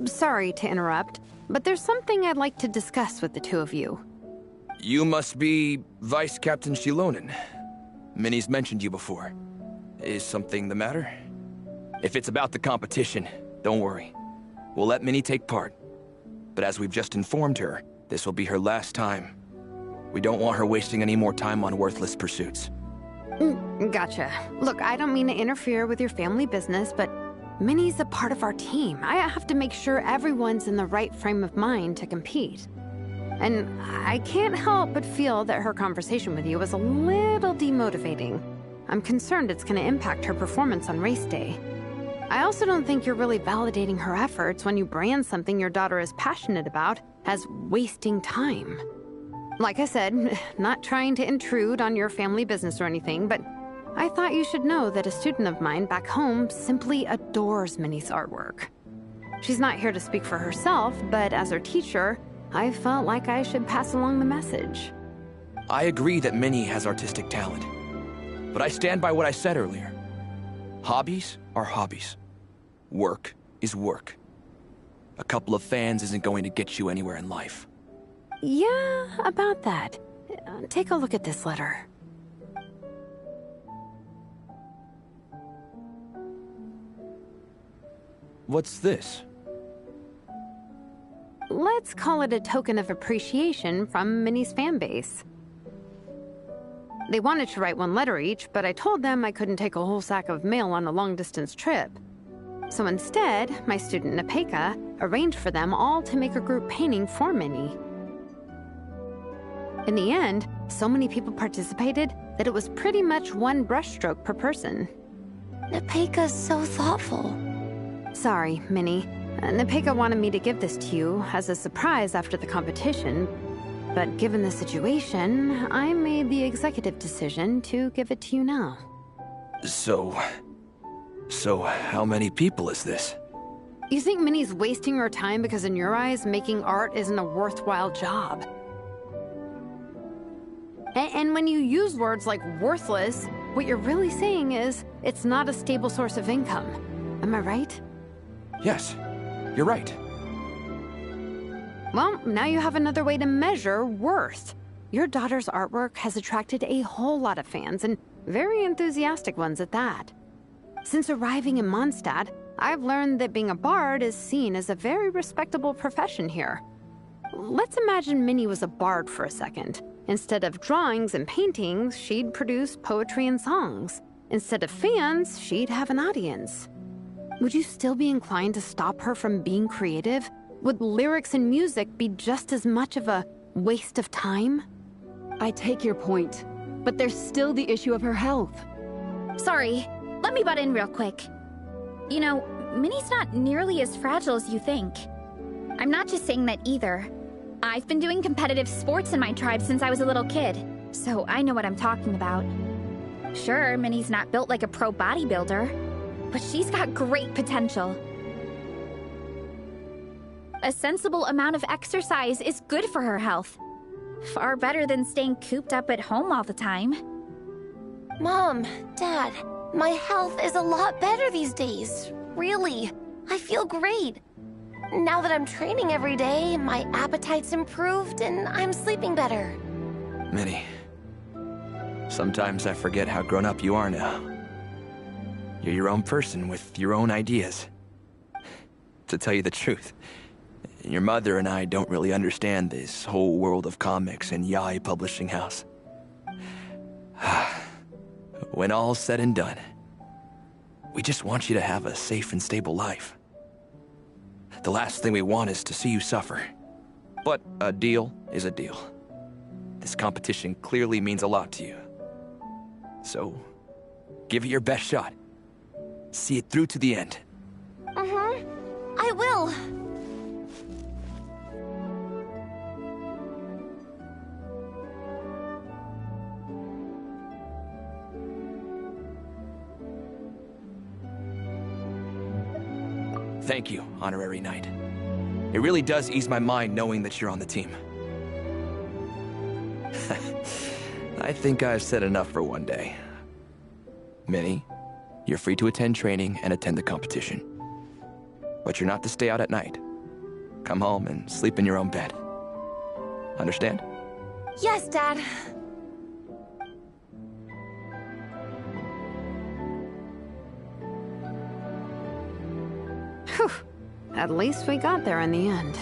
Sorry to interrupt, but there's something I'd like to discuss with the two of you.
You must be Vice Captain Shilonen. Minnie's mentioned you before. Is something the matter? If it's about the competition, don't worry. We'll let Minnie take part. But as we've just informed her, this will be her last time. We don't want her wasting any more time on worthless pursuits.
Gotcha. Look, I don't mean to interfere with your family business, but Minnie's a part of our team. I have to make sure everyone's in the right frame of mind to compete. And I can't help but feel that her conversation with you was a little demotivating. I'm concerned it's going to impact her performance on race day. I also don't think you're really validating her efforts when you brand something your daughter is passionate about as wasting time. Like I said, not trying to intrude on your family business or anything, but I thought you should know that a student of mine back home simply adores Minnie's artwork. She's not here to speak for herself, but as her teacher, I felt like I should pass along the message.
I agree that Minnie has artistic talent, but I stand by what I said earlier. Hobbies are hobbies. Work is work. A couple of fans isn't going to get you anywhere in life.
Yeah, about that. Take a look at this letter.
What's this?
Let's call it a token of appreciation from Minnie's fan base. They wanted to write one letter each, but I told them I couldn't take a whole sack of mail on a long-distance trip. So instead, my student Nepeka arranged for them all to make a group painting for Minnie. In the end, so many people participated that it was pretty much one brushstroke per person.
Nepeka's so thoughtful.
Sorry, Minnie. Nepeka wanted me to give this to you as a surprise after the competition, but given the situation, I made the executive decision to give it to you now.
So how many people is this?
You think Minnie's wasting her time because in your eyes, making art isn't a worthwhile job? And when you use words like worthless, what you're really saying is it's not a stable source of income. Am I right?
Yes, you're right.
Well, now you have another way to measure worth. Your daughter's artwork has attracted a whole lot of fans, and very enthusiastic ones at that. Since arriving in Mondstadt, I've learned that being a bard is seen as a very respectable profession here. Let's imagine Minnie was a bard for a second. Instead of drawings and paintings, she'd produce poetry and songs. Instead of fans, she'd have an audience. Would you still be inclined to stop her from being creative? Would lyrics and music be just as much of a waste of time?
I take your point, but there's still the issue of her health.
Sorry, let me butt in real quick. You know, Minnie's not nearly as fragile as you think. I'm not just saying that either. I've been doing competitive sports in my tribe since I was a little kid, so I know what I'm talking about. Sure, Minnie's not built like a pro bodybuilder, but she's got great potential. A sensible amount of exercise is good for her health. Far better than staying cooped up at home all the time.
Mom, Dad, my health is a lot better these days. Really. I feel great. Now that I'm training every day, my appetite's improved and I'm sleeping better.
Minnie, sometimes I forget how grown up you are now. You're your own person with your own ideas. To tell you the truth, your mother and I don't really understand this whole world of comics and Yaoi Publishing House. When all's said and done, we just want you to have a safe and stable life. The last thing we want is to see you suffer. But a deal is a deal. This competition clearly means a lot to you. So, give it your best shot. See it through to the end.
I will.
Thank you, Honorary Knight. It really does ease my mind knowing that you're on the team. I think I've said enough for one day. Minnie, you're free to attend training and attend the competition. But you're not to stay out at night. Come home and sleep in your own bed. Understand?
Yes, Dad.
Whew. At least we got there in the end.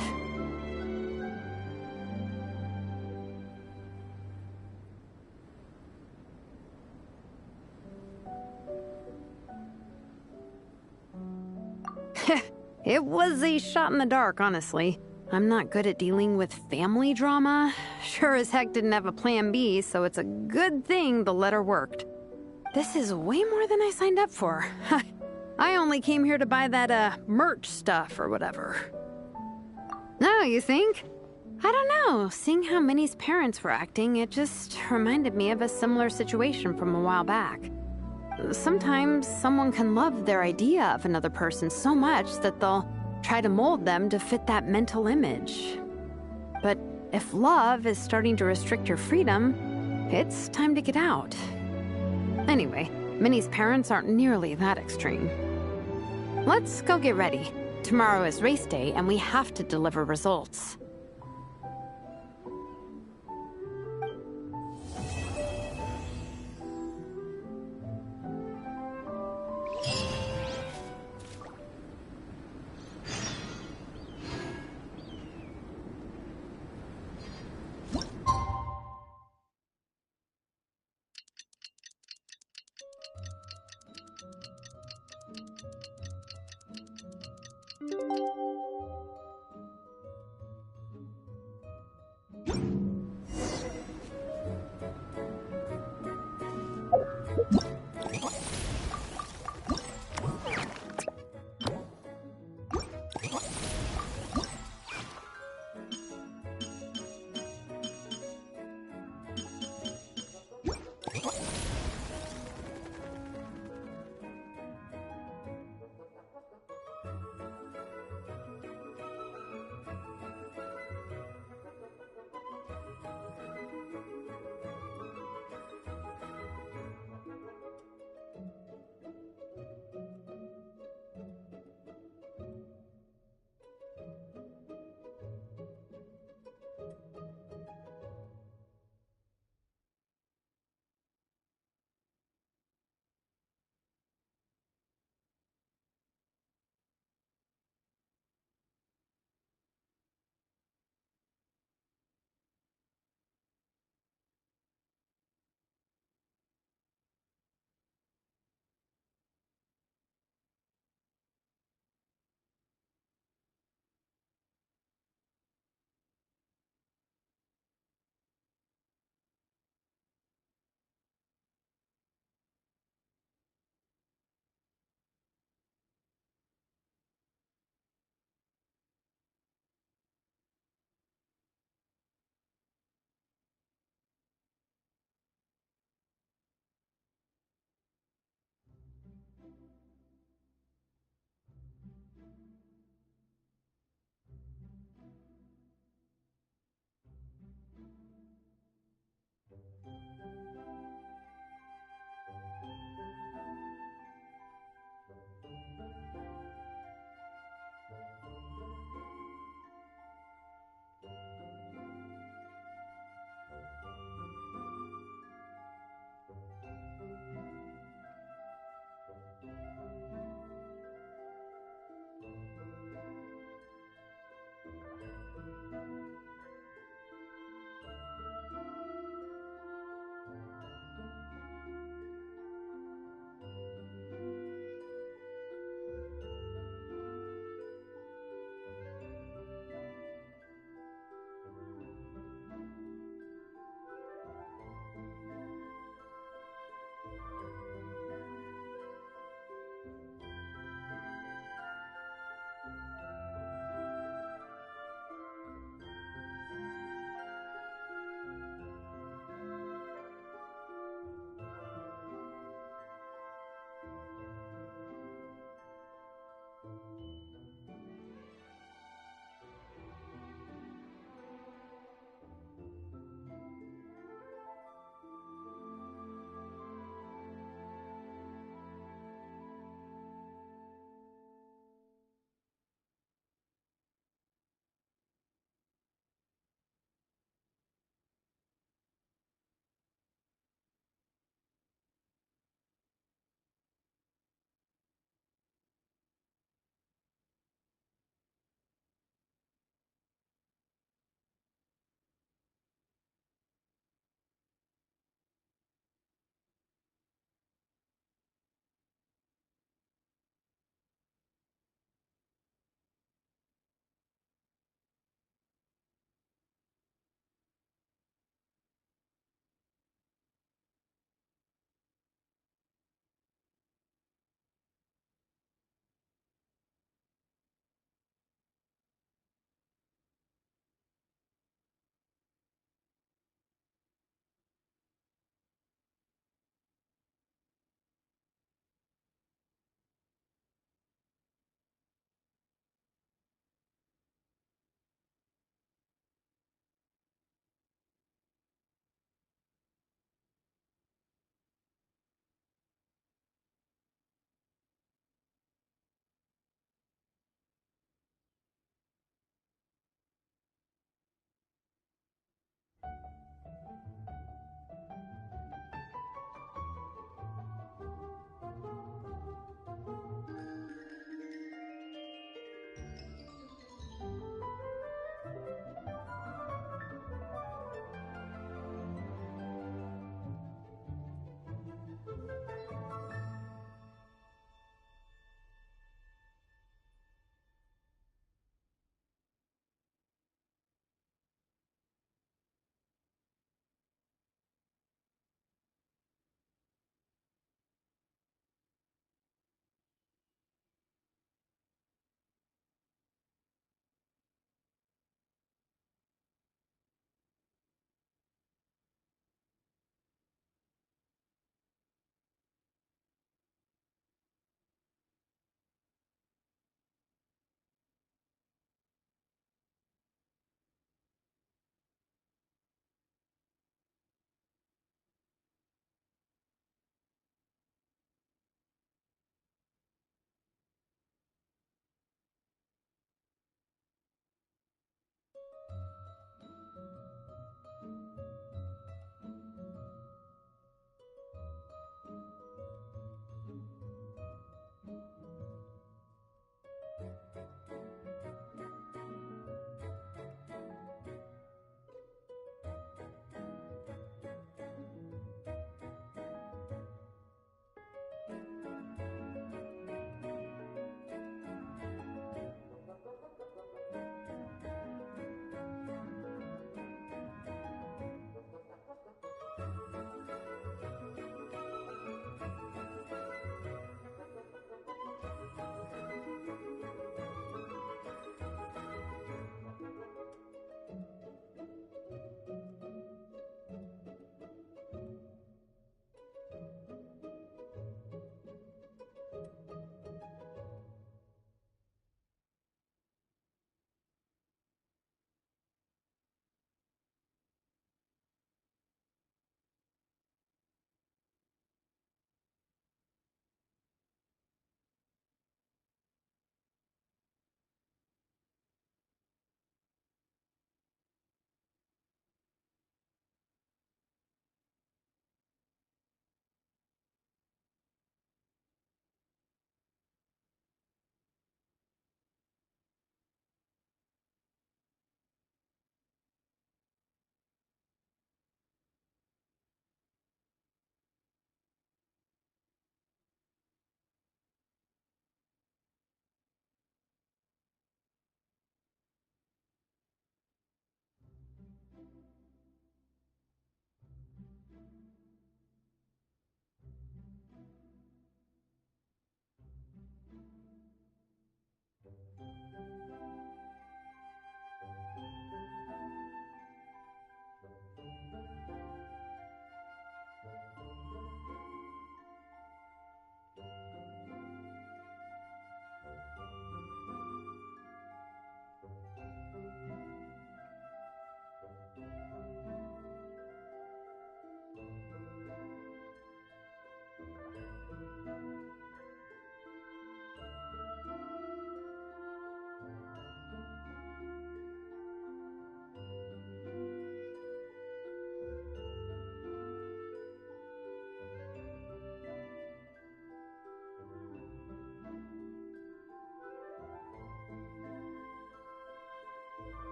It was a shot in the dark, honestly. I'm not good at dealing with family drama. Sure as heck didn't have a plan B, so it's a good thing the letter worked. This is way more than I signed up for. I only came here to buy that, merch stuff or whatever. No, you think? I don't know. Seeing how Minnie's parents were acting, it just reminded me of a similar situation from a while back. Sometimes someone can love their idea of another person so much that they'll try to mold them to fit that mental image. But if love is starting to restrict your freedom, it's time to get out. Anyway, Minnie's parents aren't nearly that extreme. Let's go get ready. Tomorrow is race day and we have to deliver results.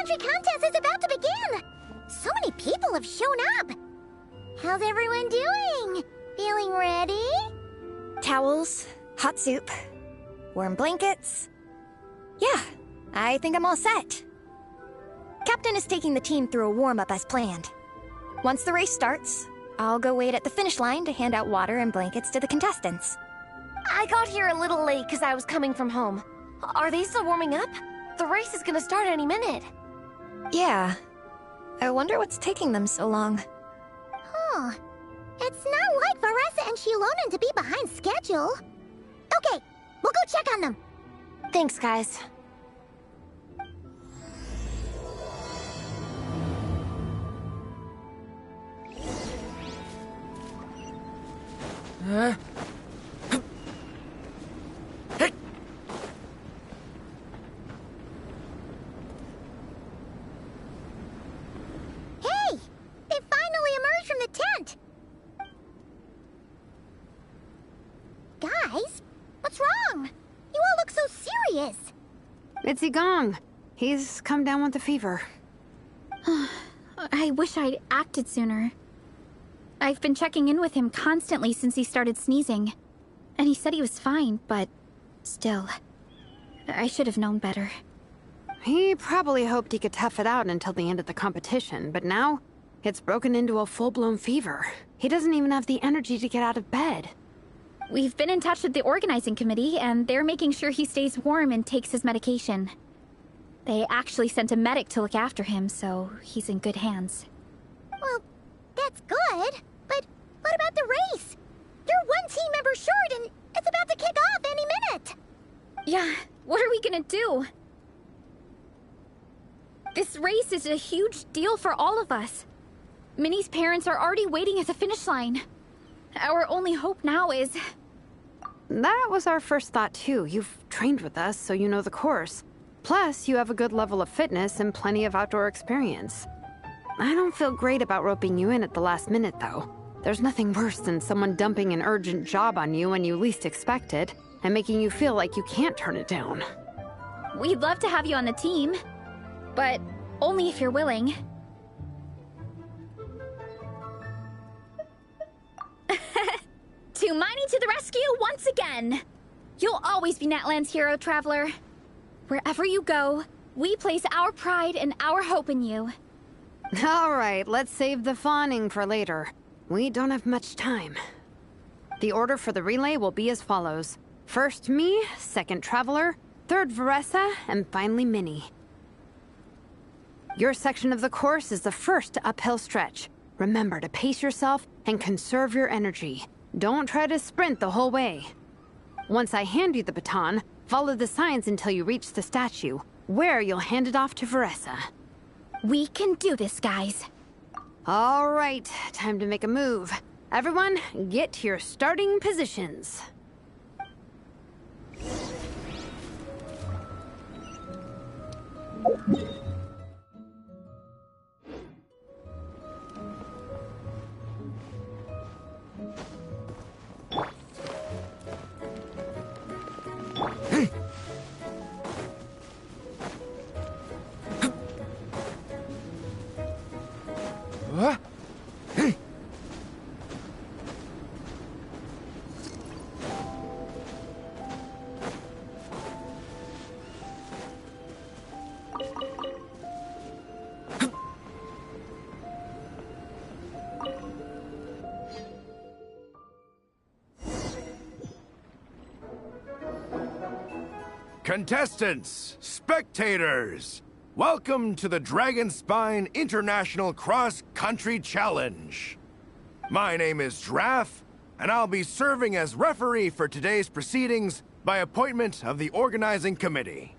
cross-country contest is about to begin! So many people have shown up! How's everyone doing? Feeling ready?
Towels, hot soup, warm blankets. Yeah, I think I'm all set. Captain is taking the team through a warm-up as planned. Once the race starts, I'll go wait at the finish line to hand out water and blankets to the contestants.
I got here a little late because I was coming from home. Are they still warming up? The race is gonna start any minute.
Yeah. I wonder what's taking them so long.
Huh. It's not like Veressa and Shilonen to be behind schedule. Okay, we'll go check on them.
Thanks, guys.
Hey! They finally emerged from the tent! Guys, what's wrong? You all look so serious.
It's Igong. He's come down with a fever.
I wish I'd acted sooner. I've been checking in with him constantly since he started sneezing. And he said he was fine, but still, I should have known better.
He probably hoped he could tough it out until the end of the competition, but now it's broken into a full-blown fever. He doesn't even have the energy to get out of bed.
We've been in touch with the organizing committee, and they're making sure he stays warm and takes his medication. They actually sent a medic to look after him, so he's in good hands.
Well, that's good, but what about the race? You're one team member short, and it's about to kick off any minute.
Yeah, what are we gonna do? This race is a huge deal for all of us. Minnie's parents are already waiting at the finish line. Our only hope now is...
That was our first thought, too. You've trained with us, so you know the course. Plus, you have a good level of fitness and plenty of outdoor experience. I don't feel great about roping you in at the last minute, though. There's nothing worse than someone dumping an urgent job on you when you least expect it, and making you feel like you can't turn it down.
We'd love to have you on the team, but only if you're willing. Tumani to the rescue once again! You'll always be Natlan's hero, Traveler. Wherever you go, we place our pride and our hope in you.
All right, let's save the fawning for later. We don't have much time. The order for the relay will be as follows. First me, second Traveler, third Veressa, and finally Minnie. Your section of the course is the first uphill stretch. Remember to pace yourself and conserve your energy. Don't try to sprint the whole way. Once I hand you the baton, follow the signs until you reach the statue, where you'll hand it off to Veressa.
We can do this, guys.
All right, time to make a move. Everyone, get to your starting positions.
Contestants, spectators, welcome to the Dragonspine International Cross Country Challenge. My name is Draff, and I'll be serving as referee for today's proceedings by appointment of the organizing committee.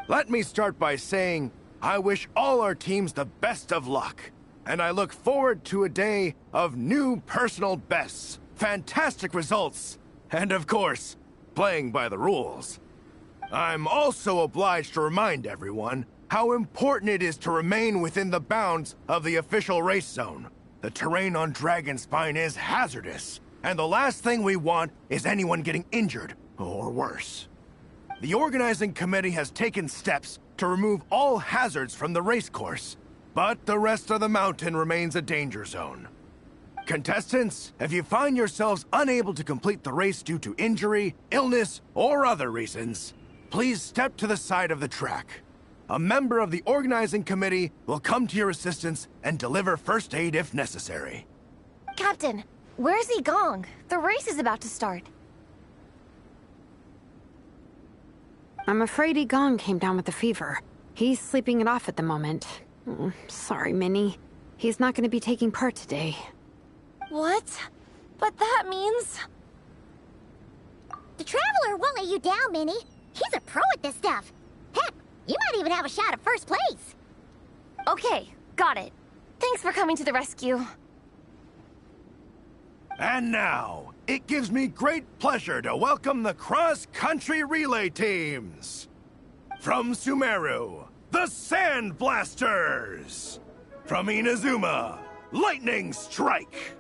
Let me start by saying I wish all our teams the best of luck, and I look forward to a day of new personal bests, fantastic results, and of course, playing by the rules. I'm also obliged to remind everyone how important it is to remain within the bounds of the official race zone. The terrain on Dragonspine is hazardous, and the last thing we want is anyone getting injured or worse. the organizing committee has taken steps to remove all hazards from the race course, but the rest of the mountain remains a danger zone. Contestants, if you find yourselves unable to complete the race due to injury, illness, or other reasons, please step to the side of the track. A member of the organizing committee will come to your assistance and deliver first aid if necessary.
Captain, where's Gong? The race is about to start.
I'm afraid Gong came down with the fever. He's sleeping it off at the moment. Sorry, Minnie. He's not going to be taking part today.
What? But that means...
The Traveler won't let you down, Minnie. He's a pro at this stuff. Heck, you might even have a shot at first place.
Okay, got it. Thanks for coming to the rescue.
And now, it gives me great pleasure to welcome the cross-country relay teams. From Sumeru, the Sand Blasters. From Inazuma, Lightning Strike.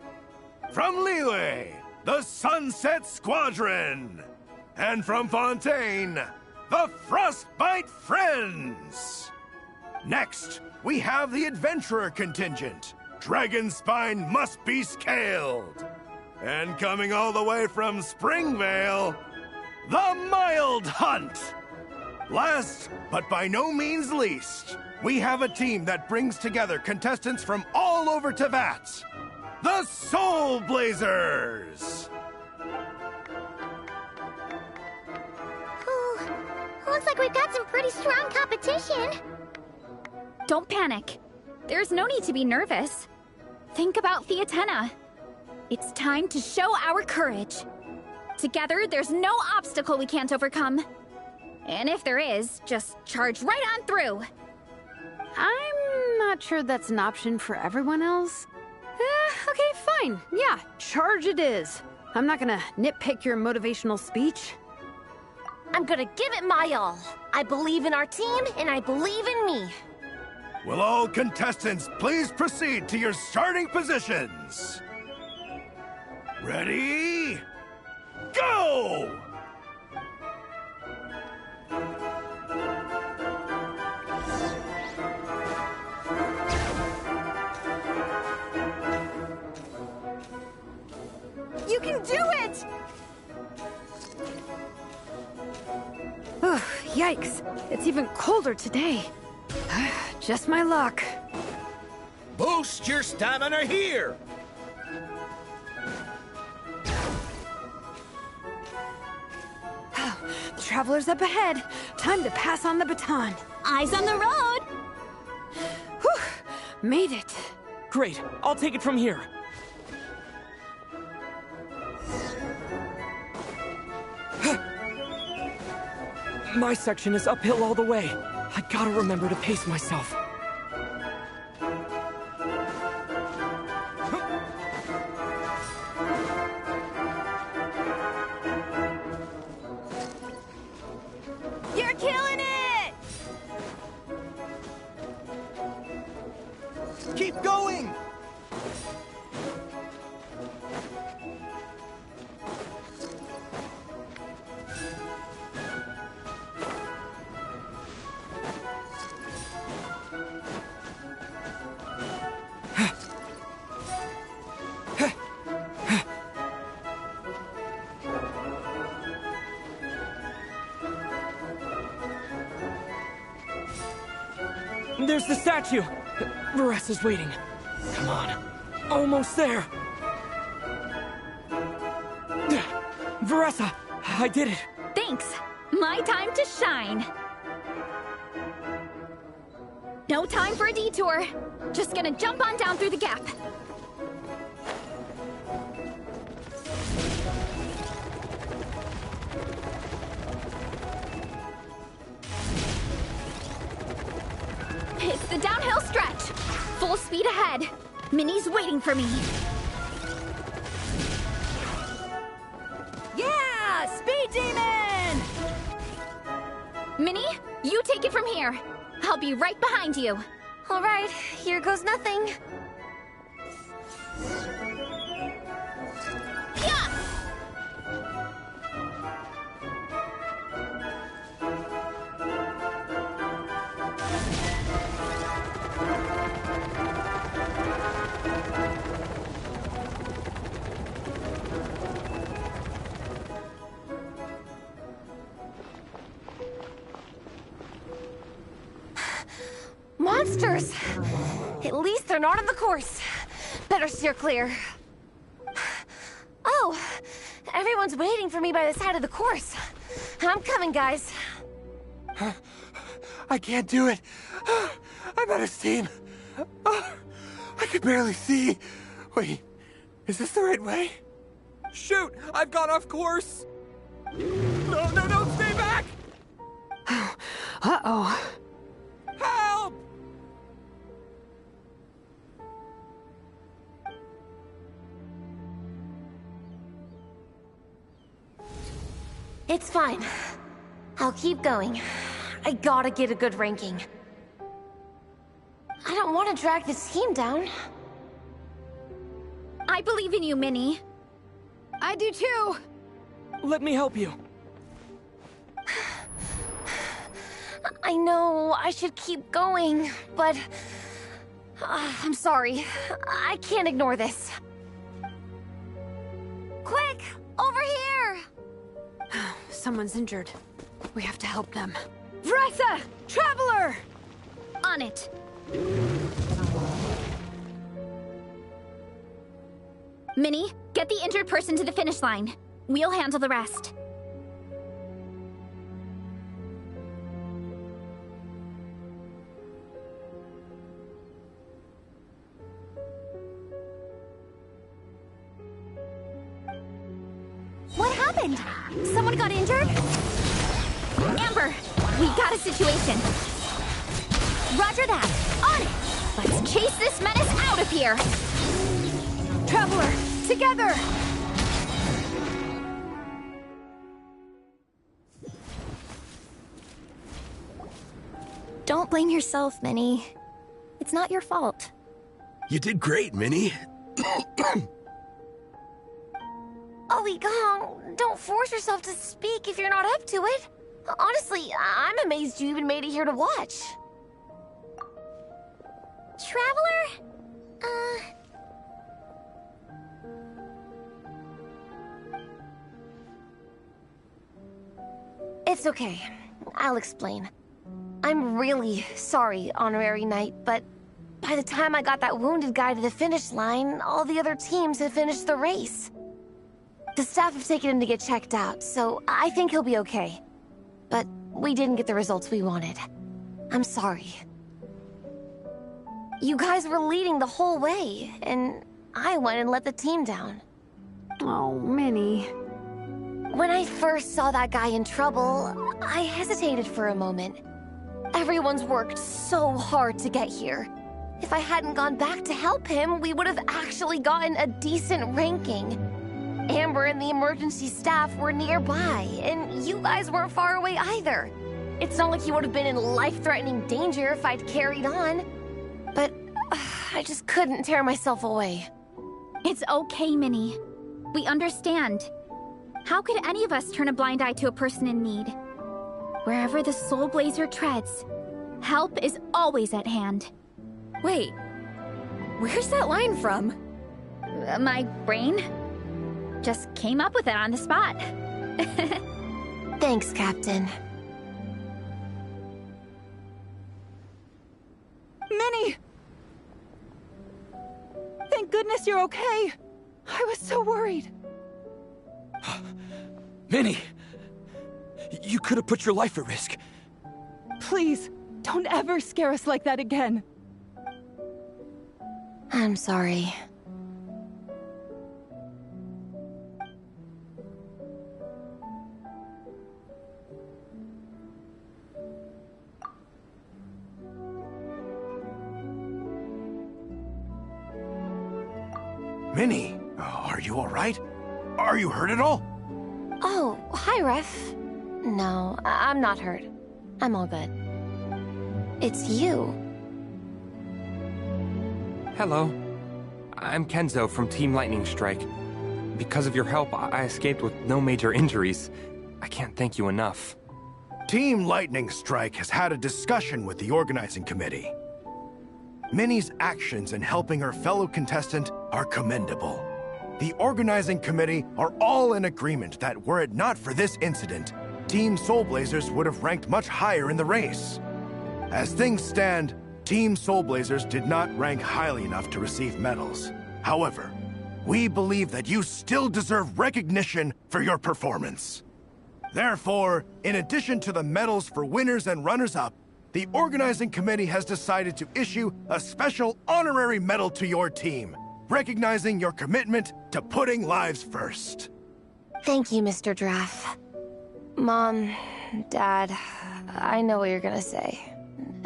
From Liyue, the Sunset Squadron. And from Fontaine, the Frostbite Friends. Next, we have the Adventurer contingent. Dragonspine must be scaled. And coming all the way from Springvale, the Mild Hunt! Last, but by no means least, we have a team that brings together contestants from all over Teyvat. The Soul Blazers!
Ooh, looks like we've got some pretty strong competition.
Don't panic. There's no need to be nervous. Think about Theatena. It's time to show our courage. Together, there's no obstacle we can't overcome. And if there is, just charge right on through.
I'm not sure that's an option for everyone else. Okay, fine. Yeah, charge it is. I'm not gonna nitpick your motivational speech.
I'm gonna give it my all. I believe in our team, and I believe in me.
Will all contestants please proceed to your starting positions? Ready? Go!
You can do it!
Yikes. It's even colder today. Just my luck.
Boost your stamina here!
The Traveler's up ahead. Time to pass on the baton.
Eyes on the road!
Whew! Made it.
Great, I'll take it from here. My section is uphill all the way. I gotta remember to pace myself.
You're killing it!
Keep going!
There's the statue! Varessa's waiting. Come on. Almost there. Varessa, I did it.
Thanks. My time to shine. No time for a detour. Just gonna jump on down through the gap. It's the downhill stretch. Full speed ahead. Minnie's waiting for me.
Yeah! Speed Demon!
Minnie, you take it from here. I'll be right behind you.
All right, here goes nothing.
Yeah!
Monsters! At least they're not on the course. Better steer clear. Oh, everyone's waiting for me by the side of the course. I'm coming, guys.
I can't do it. I'm out of steam. I can barely see. Wait, is this the right way?
Shoot! I've gone off course! No, stay back!
Uh-oh.
Help!
It's fine. I'll keep going. I gotta get a good ranking. I don't want to drag this team down.
I believe in you, Minnie.
I do too.
Let me help you.
I know I should keep going, but... I'm sorry. I can't ignore this. Quick! Over here!
Someone's injured. We have to help them. Vressa! Traveler!
On it. Minnie, get the injured person to the finish line. We'll handle the rest.
What happened? Someone got injured?
Amber, we got a situation.
Roger that. On it!
Let's chase this menace out of here.
Traveler, together!
Don't blame yourself, Minnie. It's not your fault.
You did great, Minnie.
Ollie Gong, don't force yourself to speak if you're not up to it. Honestly, I'm amazed you even made it here to watch.
Traveler?
It's okay. I'll explain. I'm really sorry, Honorary Knight, but by the time I got that wounded guy to the finish line, all the other teams had finished the race. The staff have taken him to get checked out, so I think he'll be okay. But we didn't get the results we wanted. I'm sorry. You guys were leading the whole way, and I went and let the team down.
Oh, Minnie.
When I first saw that guy in trouble, I hesitated for a moment. Everyone's worked so hard to get here. If I hadn't gone back to help him, we would have actually gotten a decent ranking. Amber and the emergency staff were nearby, and you guys weren't far away either. It's not like he would have been in life-threatening danger if I'd carried on. But I just couldn't tear myself away.
It's okay, Minnie. We understand. How could any of us turn a blind eye to a person in need? Wherever the Soul Blazer treads, help is always at hand.
Wait, where's that line from?
My brain? Just came up with it on the spot.
Thanks, Captain.
Minnie! Thank goodness you're okay. I was so worried.
Minnie! You could have put your life at risk.
Please, don't ever scare us like that again.
I'm sorry.
Minnie, are you all right? Are you hurt at all?
Oh, hi, Ref. No, I'm not hurt. I'm all good. It's you.
Hello. I'm Kenzo from Team Lightning Strike. Because of your help, I escaped with no major injuries. I can't thank you enough.
Team Lightning Strike has had a discussion with the organizing committee. Minnie's actions in helping her fellow contestant are commendable. The organizing committee are all in agreement that were it not for this incident, Team Soul Blazers would have ranked much higher in the race. As things stand, Team Soul Blazers did not rank highly enough to receive medals. However, we believe that you still deserve recognition for your performance. Therefore, in addition to the medals for winners and runners-up, the organizing committee has decided to issue a special honorary medal to your team, recognizing your commitment to putting lives first.
Thank you, Mr. Draff. Mom, Dad, I know what you're gonna say.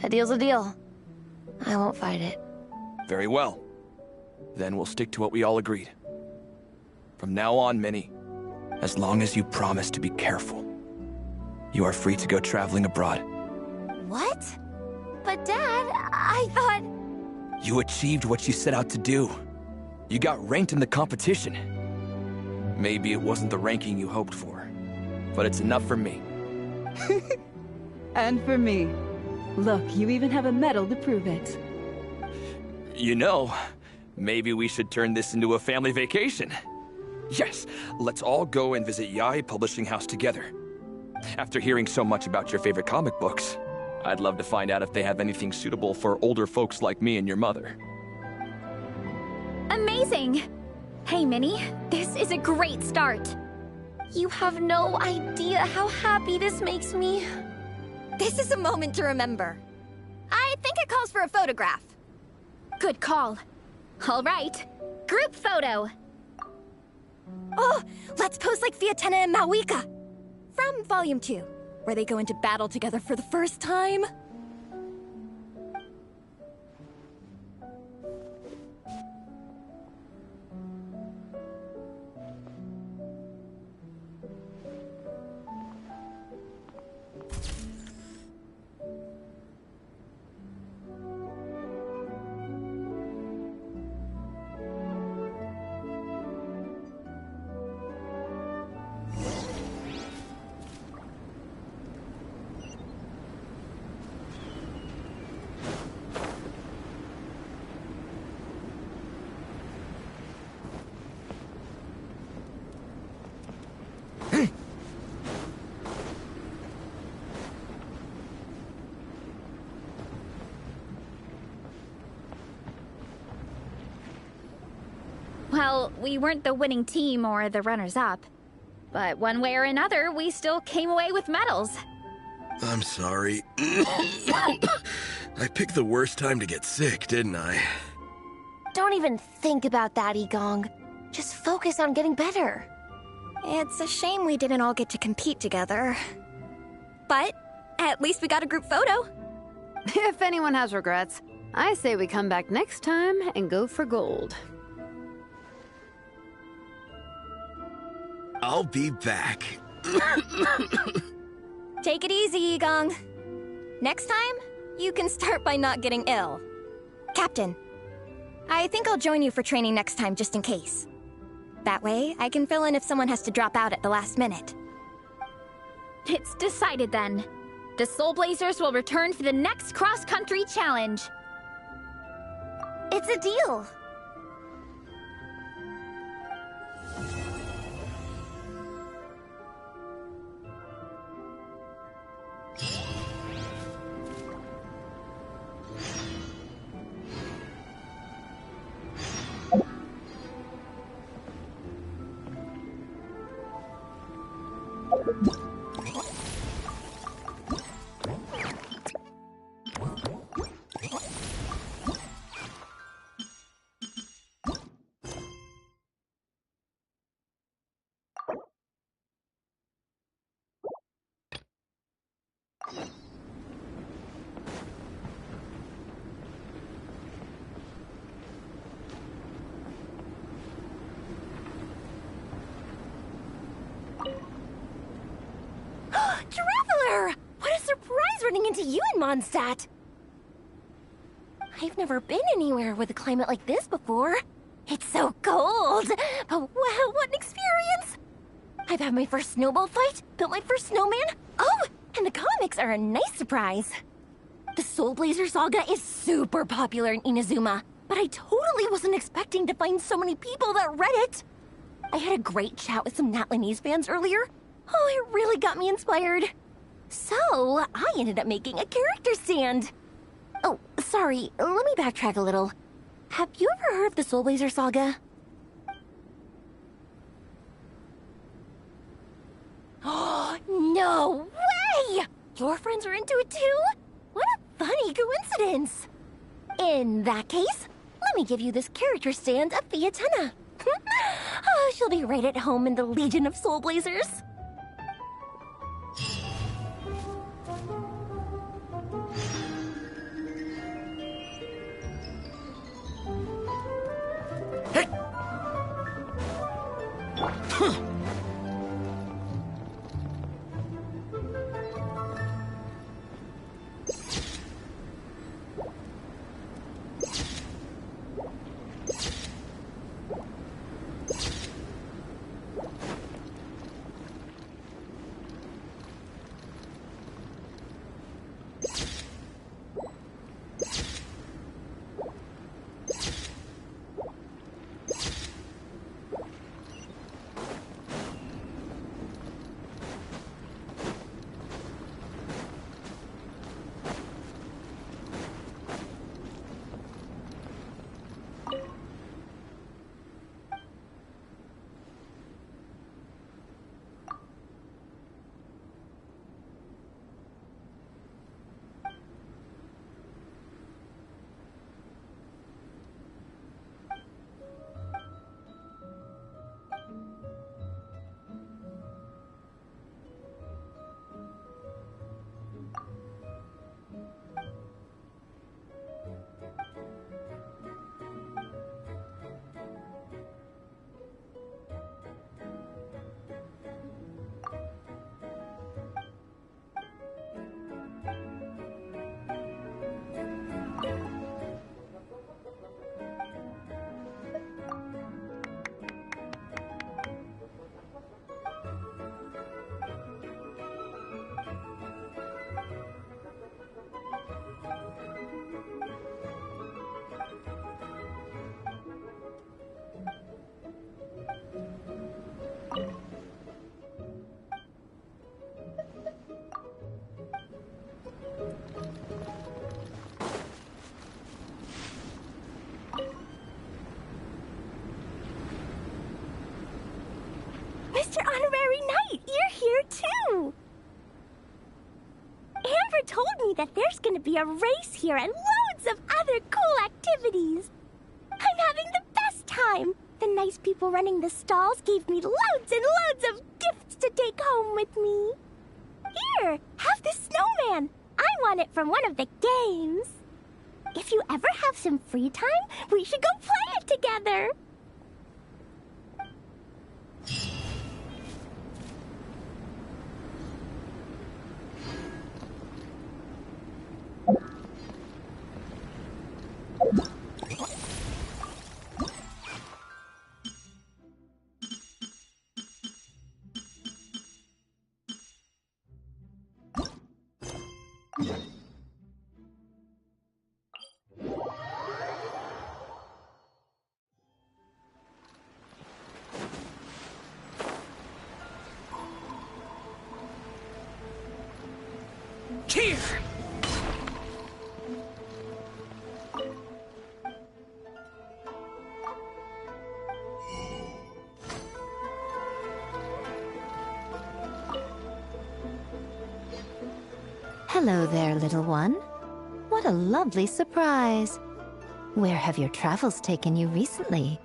A deal's a deal. I won't fight it.
Very well. Then we'll stick to what we all agreed. From now on, Minnie, as long as you promise to be careful, you are free to go traveling abroad.
What? But Dad, I thought...
You achieved what you set out to do. You got ranked in the competition. Maybe it wasn't the ranking you hoped for, but it's enough for me.
And for me. Look, you even have a medal to prove it.
You know, maybe we should turn this into a family vacation. Yes, let's all go and visit Yae Publishing House together. After hearing so much about your favorite comic books, I'd love to find out if they have anything suitable for older folks like me and your mother.
Amazing! Hey, Minnie, this is a great start.
You have no idea how happy this makes me.
This is a moment to remember. I think it calls for a photograph.
Good call. All right, group photo.
Oh, let's pose like Fiatena and Mawika. From Volume 2, where they go into battle together for the first time.
Well, we weren't the winning team or the runners-up. But one way or another, we still came away with medals.
I'm sorry. I picked the worst time to get sick, didn't I?
Don't even think about that, Igong. Just focus on getting better.
It's a shame we didn't all get to compete together. But at least we got a group photo.
If anyone has regrets, I say we come back next time and go for gold.
I'll be back.
Take it easy, Igong. Next time, you can start by not getting ill. Captain, I think I'll join you for training next time just in case. That way, I can fill in if someone has to drop out at the last minute.
It's decided then. The Soul Blazers will return for the next cross-country challenge.
It's a deal. Traveler! What a surprise running into you in Mondstadt! I've never been anywhere with a climate like this before. It's so cold! But wow, what an experience! I've had my first snowball fight, built my first snowman. Oh, and the comics are a nice surprise. The Soul Blazer saga is super popular in Inazuma, but I totally wasn't expecting to find so many people that read it. I had a great chat with some Natlanese fans earlier. Oh, it really got me inspired. So, I ended up making a character stand.
Oh, sorry. Let me backtrack a little. Have you ever heard of the Soulblazer saga? Oh, no way! Your friends are into it too? What a funny coincidence! In that case, let me give you this character stand of Fiatena. Oh, she'll be right at home in the Legion of Soulblazers. Mr. Honorary Knight, you're here too! Amber told me that there's gonna be a race here and loads of other cool activities. I'm having the best time. The nice people running the stalls gave me loads and loads of gifts to take home with me. Here, have this snowman. I won it from one of the games. If you ever have some free time, we should go play it together.
Here!
Hello there, little one. What a lovely surprise. Where have your travels taken you recently?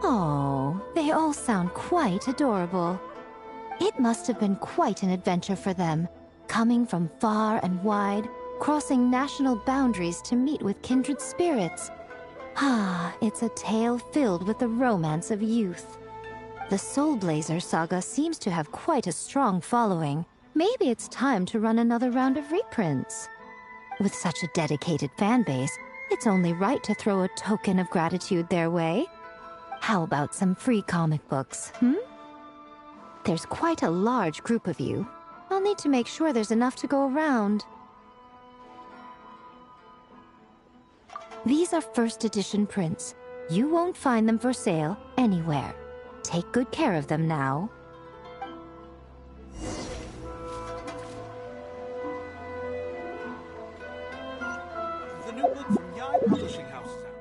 Oh, they all sound quite adorable. It must have been quite an adventure for them, coming from far and wide, crossing national boundaries to meet with kindred spirits. Ah, it's a tale filled with the romance of youth. The Soulblazer saga seems to have quite a strong following. Maybe it's time to run another round of reprints. With such a dedicated fan base, it's only right to throw a token of gratitude their way. How about some free comic books, There's quite a large group of you. I'll need to make sure there's enough to go around. These are first edition prints. You won't find them for sale anywhere. Take good care of them now.
Pushing houses out.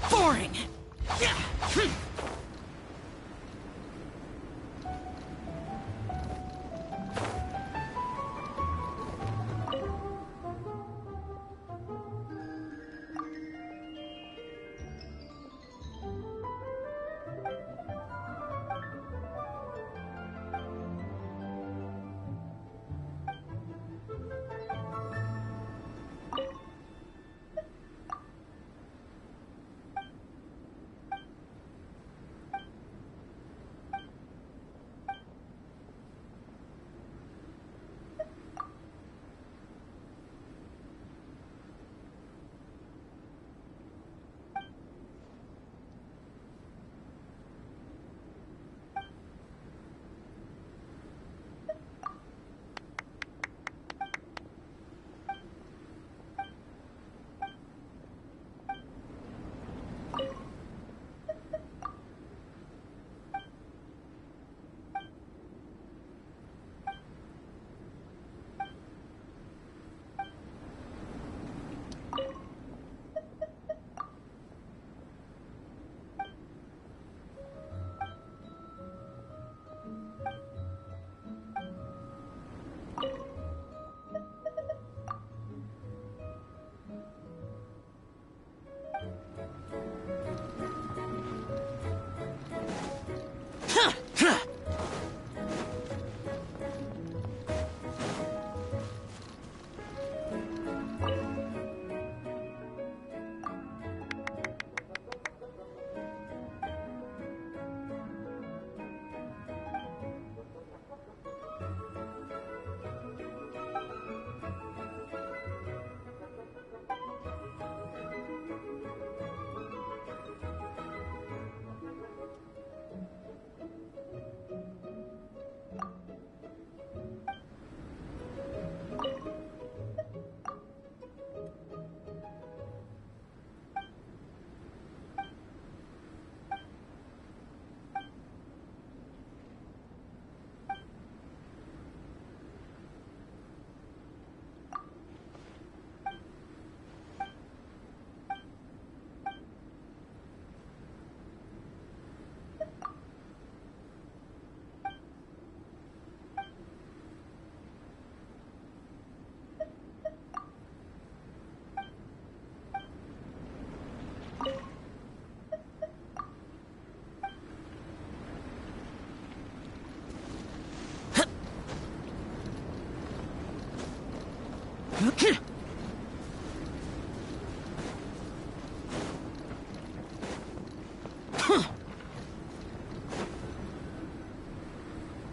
Boring!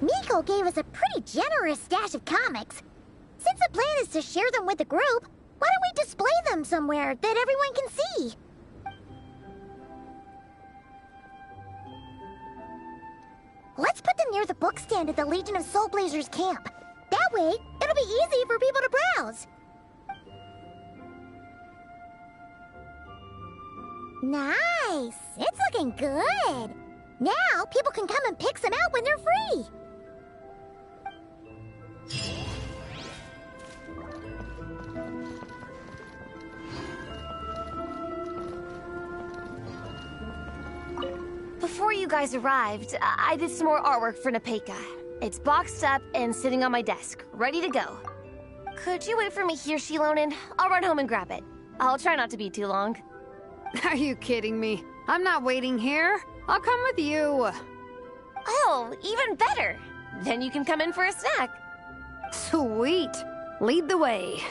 Miko gave us a pretty generous stash of comics. Since the plan is to share them with the group, why don't we display them somewhere that everyone can see? Let's put them near the book stand at the Legion of Soul Blazers camp. That way, it'll be easy for people to browse. Nice! It's looking good! Now, people can come and pick some out when they're free!
Before you guys arrived, I did some more artwork for Nepeka. It's boxed up and sitting on my desk, ready to go. Could you wait for me here, Shilonen? I'll run home and grab it. I'll try not to be too long.
Are you kidding me? I'm not waiting here. I'll come with you.
Oh, even better. Then you can come in for a snack.
Sweet. Lead the way.